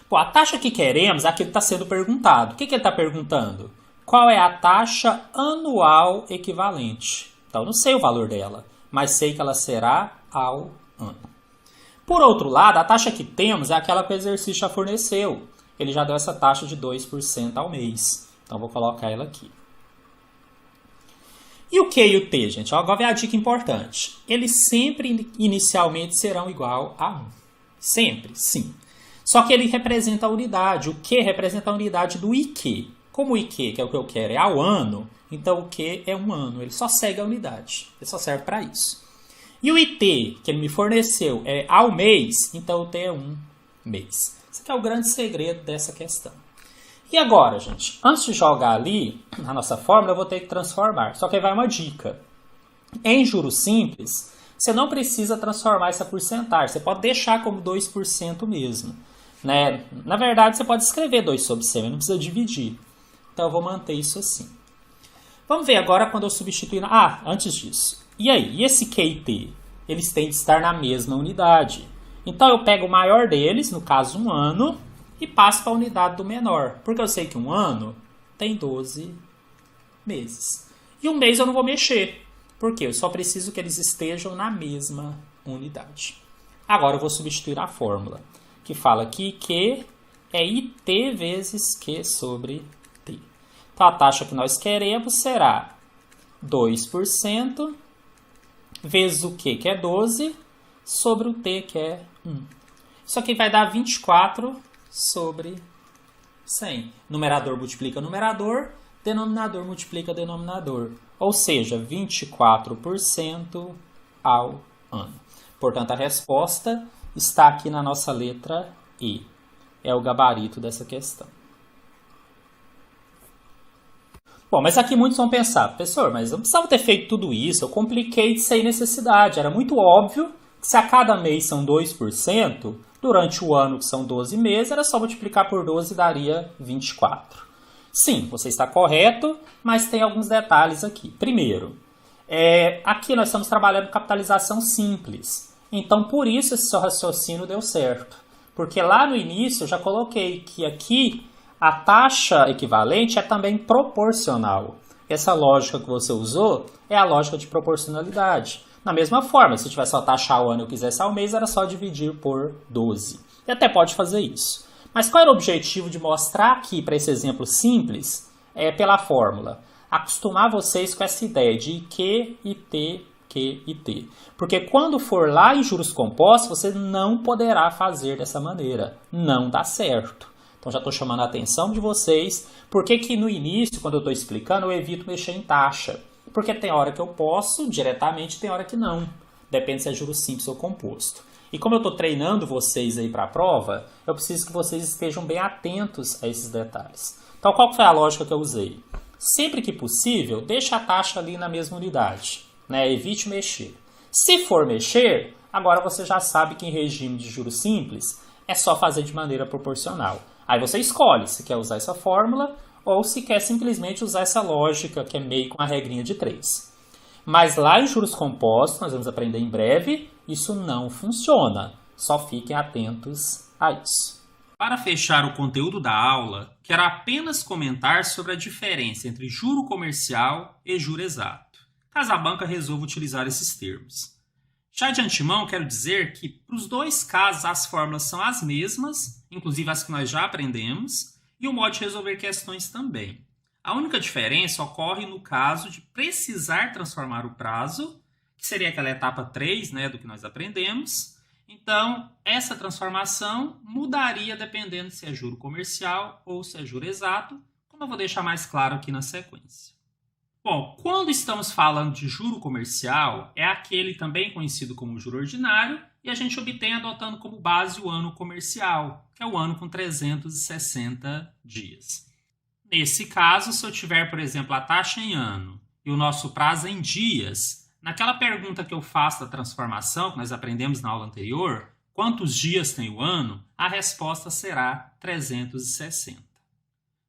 Bom, a taxa que queremos é a que está sendo perguntado. O que ele está perguntando? Qual é a taxa anual equivalente? Então, eu não sei o valor dela, mas sei que ela será ao ano. Por outro lado, a taxa que temos é aquela que o exercício já forneceu. Ele já deu essa taxa de 2% ao mês. Então, vou colocar ela aqui. E o Q e o T, gente? Agora vem a dica importante. Eles sempre, inicialmente, serão igual a 1. Sempre, sim. Só que ele representa a unidade. O Q representa a unidade do IQ. Como o IQ, que é o que eu quero, é ao ano, então o Q é um ano. Ele só segue a unidade. Ele só serve para isso. E o IT, que ele me forneceu, é ao mês, então o T é um mês. Esse aqui é o grande segredo dessa questão. E agora, gente, antes de jogar ali, na nossa fórmula, eu vou ter que transformar. Só que aí vai uma dica. Em juros simples, você não precisa transformar essa porcentagem. Você pode deixar como 2% mesmo. Né? Na verdade, você pode escrever 2 sobre 100, mas não precisa dividir. Então, eu vou manter isso assim. Vamos ver agora quando eu substituir... Ah, antes disso. E aí? E esse Q e T? Eles têm de estar na mesma unidade. Então, eu pego o maior deles, no caso, 1 ano... e passo para a unidade do menor. Porque eu sei que 1 ano tem 12 meses. E 1 mês eu não vou mexer. Por quê? Eu só preciso que eles estejam na mesma unidade. Agora eu vou substituir a fórmula. Que fala que Q é IT vezes Q sobre T. Então, a taxa que nós queremos será 2% vezes o Q, que é 12, sobre o T, que é 1. Isso aqui vai dar 24 sobre 100. Numerador multiplica numerador, denominador multiplica denominador. Ou seja, 24% ao ano. Portanto, a resposta está aqui na nossa letra E. É o gabarito dessa questão. Bom, mas aqui muitos vão pensar, professor, mas eu não precisava ter feito tudo isso, eu compliquei sem necessidade. Era muito óbvio que se a cada mês são 2%, durante o ano, que são 12 meses, era só multiplicar por 12 e daria 24. Sim, você está correto, mas tem alguns detalhes aqui. Primeiro, aqui nós estamos trabalhando capitalização simples. Então, por isso esse seu raciocínio deu certo. Porque lá no início eu já coloquei que aqui a taxa equivalente é também proporcional. Essa lógica que você usou é a lógica de proporcionalidade. Da mesma forma, se eu tivesse uma taxa ao ano e eu quisesse ao mês, era só dividir por 12. E até pode fazer isso. Mas qual era o objetivo de mostrar aqui, para esse exemplo simples, pela fórmula? Acostumar vocês com essa ideia de Q e T, Q e T. Porque quando for lá em juros compostos, você não poderá fazer dessa maneira. Não dá certo. Então já estou chamando a atenção de vocês. Por que no início, quando eu estou explicando, eu evito mexer em taxa? Porque tem hora que eu posso diretamente, tem hora que não. Depende se é juros simples ou composto. E como eu estou treinando vocês aí para a prova, eu preciso que vocês estejam bem atentos a esses detalhes. Então, qual foi a lógica que eu usei? Sempre que possível, deixe a taxa ali na mesma unidade. Né? Evite mexer. Se for mexer, agora você já sabe que em regime de juros simples é só fazer de maneira proporcional. Aí você escolhe se quer usar essa fórmula ou se quer simplesmente usar essa lógica que é meio com a regrinha de 3. Mas lá em juros compostos, nós vamos aprender em breve, isso não funciona. Só fiquem atentos a isso. Para fechar o conteúdo da aula, quero apenas comentar sobre a diferença entre juro comercial e juro exato, caso a banca resolva utilizar esses termos. Já de antemão, quero dizer que para os dois casos as fórmulas são as mesmas, inclusive as que nós já aprendemos, e o modo de resolver questões também. A única diferença ocorre no caso de precisar transformar o prazo, que seria aquela etapa 3, né, do que nós aprendemos. Então, essa transformação mudaria dependendo se é juro comercial ou se é juro exato, como eu vou deixar mais claro aqui na sequência. Bom, quando estamos falando de juro comercial, é aquele também conhecido como juro ordinário, e a gente obtém adotando como base o ano comercial, que é o ano com 360 dias. Nesse caso, se eu tiver, por exemplo, a taxa em ano e o nosso prazo em dias, naquela pergunta que eu faço da transformação, que nós aprendemos na aula anterior, quantos dias tem o ano, a resposta será 360.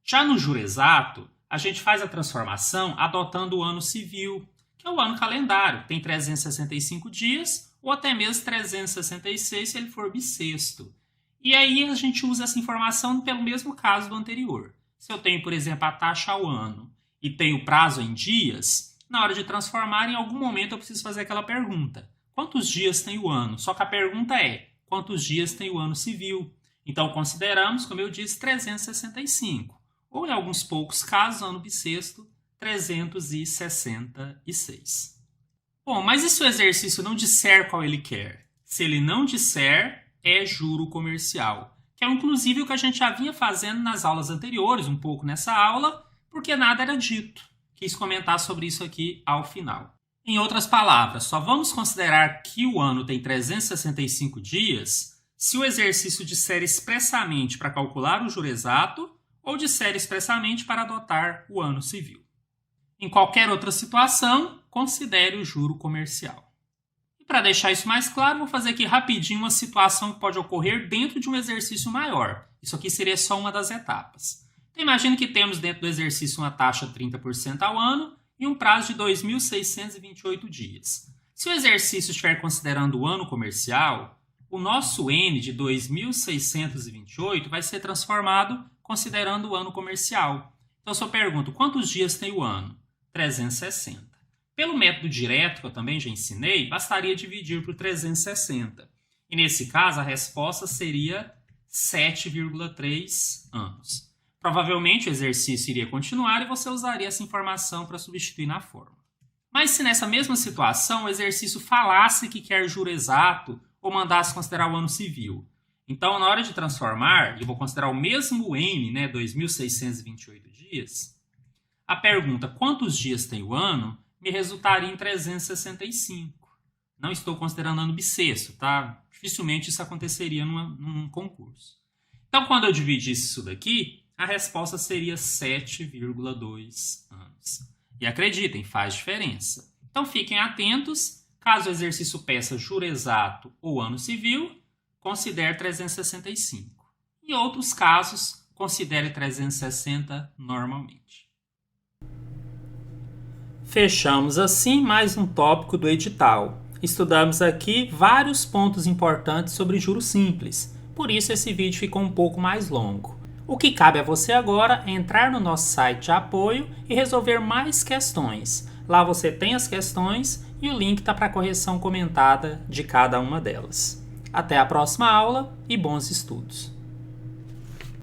Já no juro exato, a gente faz a transformação adotando o ano civil, que é o ano calendário, tem 365 dias, ou até mesmo 366 se ele for bissexto. E aí a gente usa essa informação pelo mesmo caso do anterior. Se eu tenho, por exemplo, a taxa ao ano e tenho prazo em dias, na hora de transformar, em algum momento eu preciso fazer aquela pergunta. Quantos dias tem o ano? Só que a pergunta é, quantos dias tem o ano civil? Então, consideramos, como eu disse, 365. Ou, em alguns poucos casos, ano bissexto, 366. Bom, mas e se o exercício não disser qual ele quer? Se ele não disser, é juro comercial, que é inclusive o que a gente já vinha fazendo nas aulas anteriores, um pouco nessa aula, porque nada era dito. Quis comentar sobre isso aqui ao final. Em outras palavras, só vamos considerar que o ano tem 365 dias se o exercício disser expressamente para calcular o juro exato ou disser expressamente para adotar o ano civil. Em qualquer outra situação, considere o juro comercial. E para deixar isso mais claro, vou fazer aqui rapidinho uma situação que pode ocorrer dentro de um exercício maior. Isso aqui seria só uma das etapas. Então, imagine que temos dentro do exercício uma taxa de 30% ao ano e um prazo de 2.628 dias. Se o exercício estiver considerando o ano comercial, o nosso N de 2.628 vai ser transformado considerando o ano comercial. Então, se eu pergunto, quantos dias tem o ano? 360. Pelo método direto, que eu também já ensinei, bastaria dividir por 360. E nesse caso, a resposta seria 7,3 anos. Provavelmente o exercício iria continuar e você usaria essa informação para substituir na fórmula. Mas se nessa mesma situação o exercício falasse que quer juro exato ou mandasse considerar o ano civil, então na hora de transformar, eu vou considerar o mesmo N, 2.628 dias, a pergunta quantos dias tem o ano me resultaria em 365. Não estou considerando ano bissexto, tá? Dificilmente isso aconteceria num concurso. Então, quando eu dividisse isso daqui, a resposta seria 7,2 anos. E acreditem, faz diferença. Então, fiquem atentos. Caso o exercício peça juro exato ou ano civil, considere 365. Em outros casos, considere 360 normalmente. Fechamos assim mais um tópico do edital. Estudamos aqui vários pontos importantes sobre juros simples, por isso esse vídeo ficou um pouco mais longo. O que cabe a você agora é entrar no nosso site de apoio e resolver mais questões. Lá você tem as questões e o link está para a correção comentada de cada uma delas. Até a próxima aula e bons estudos!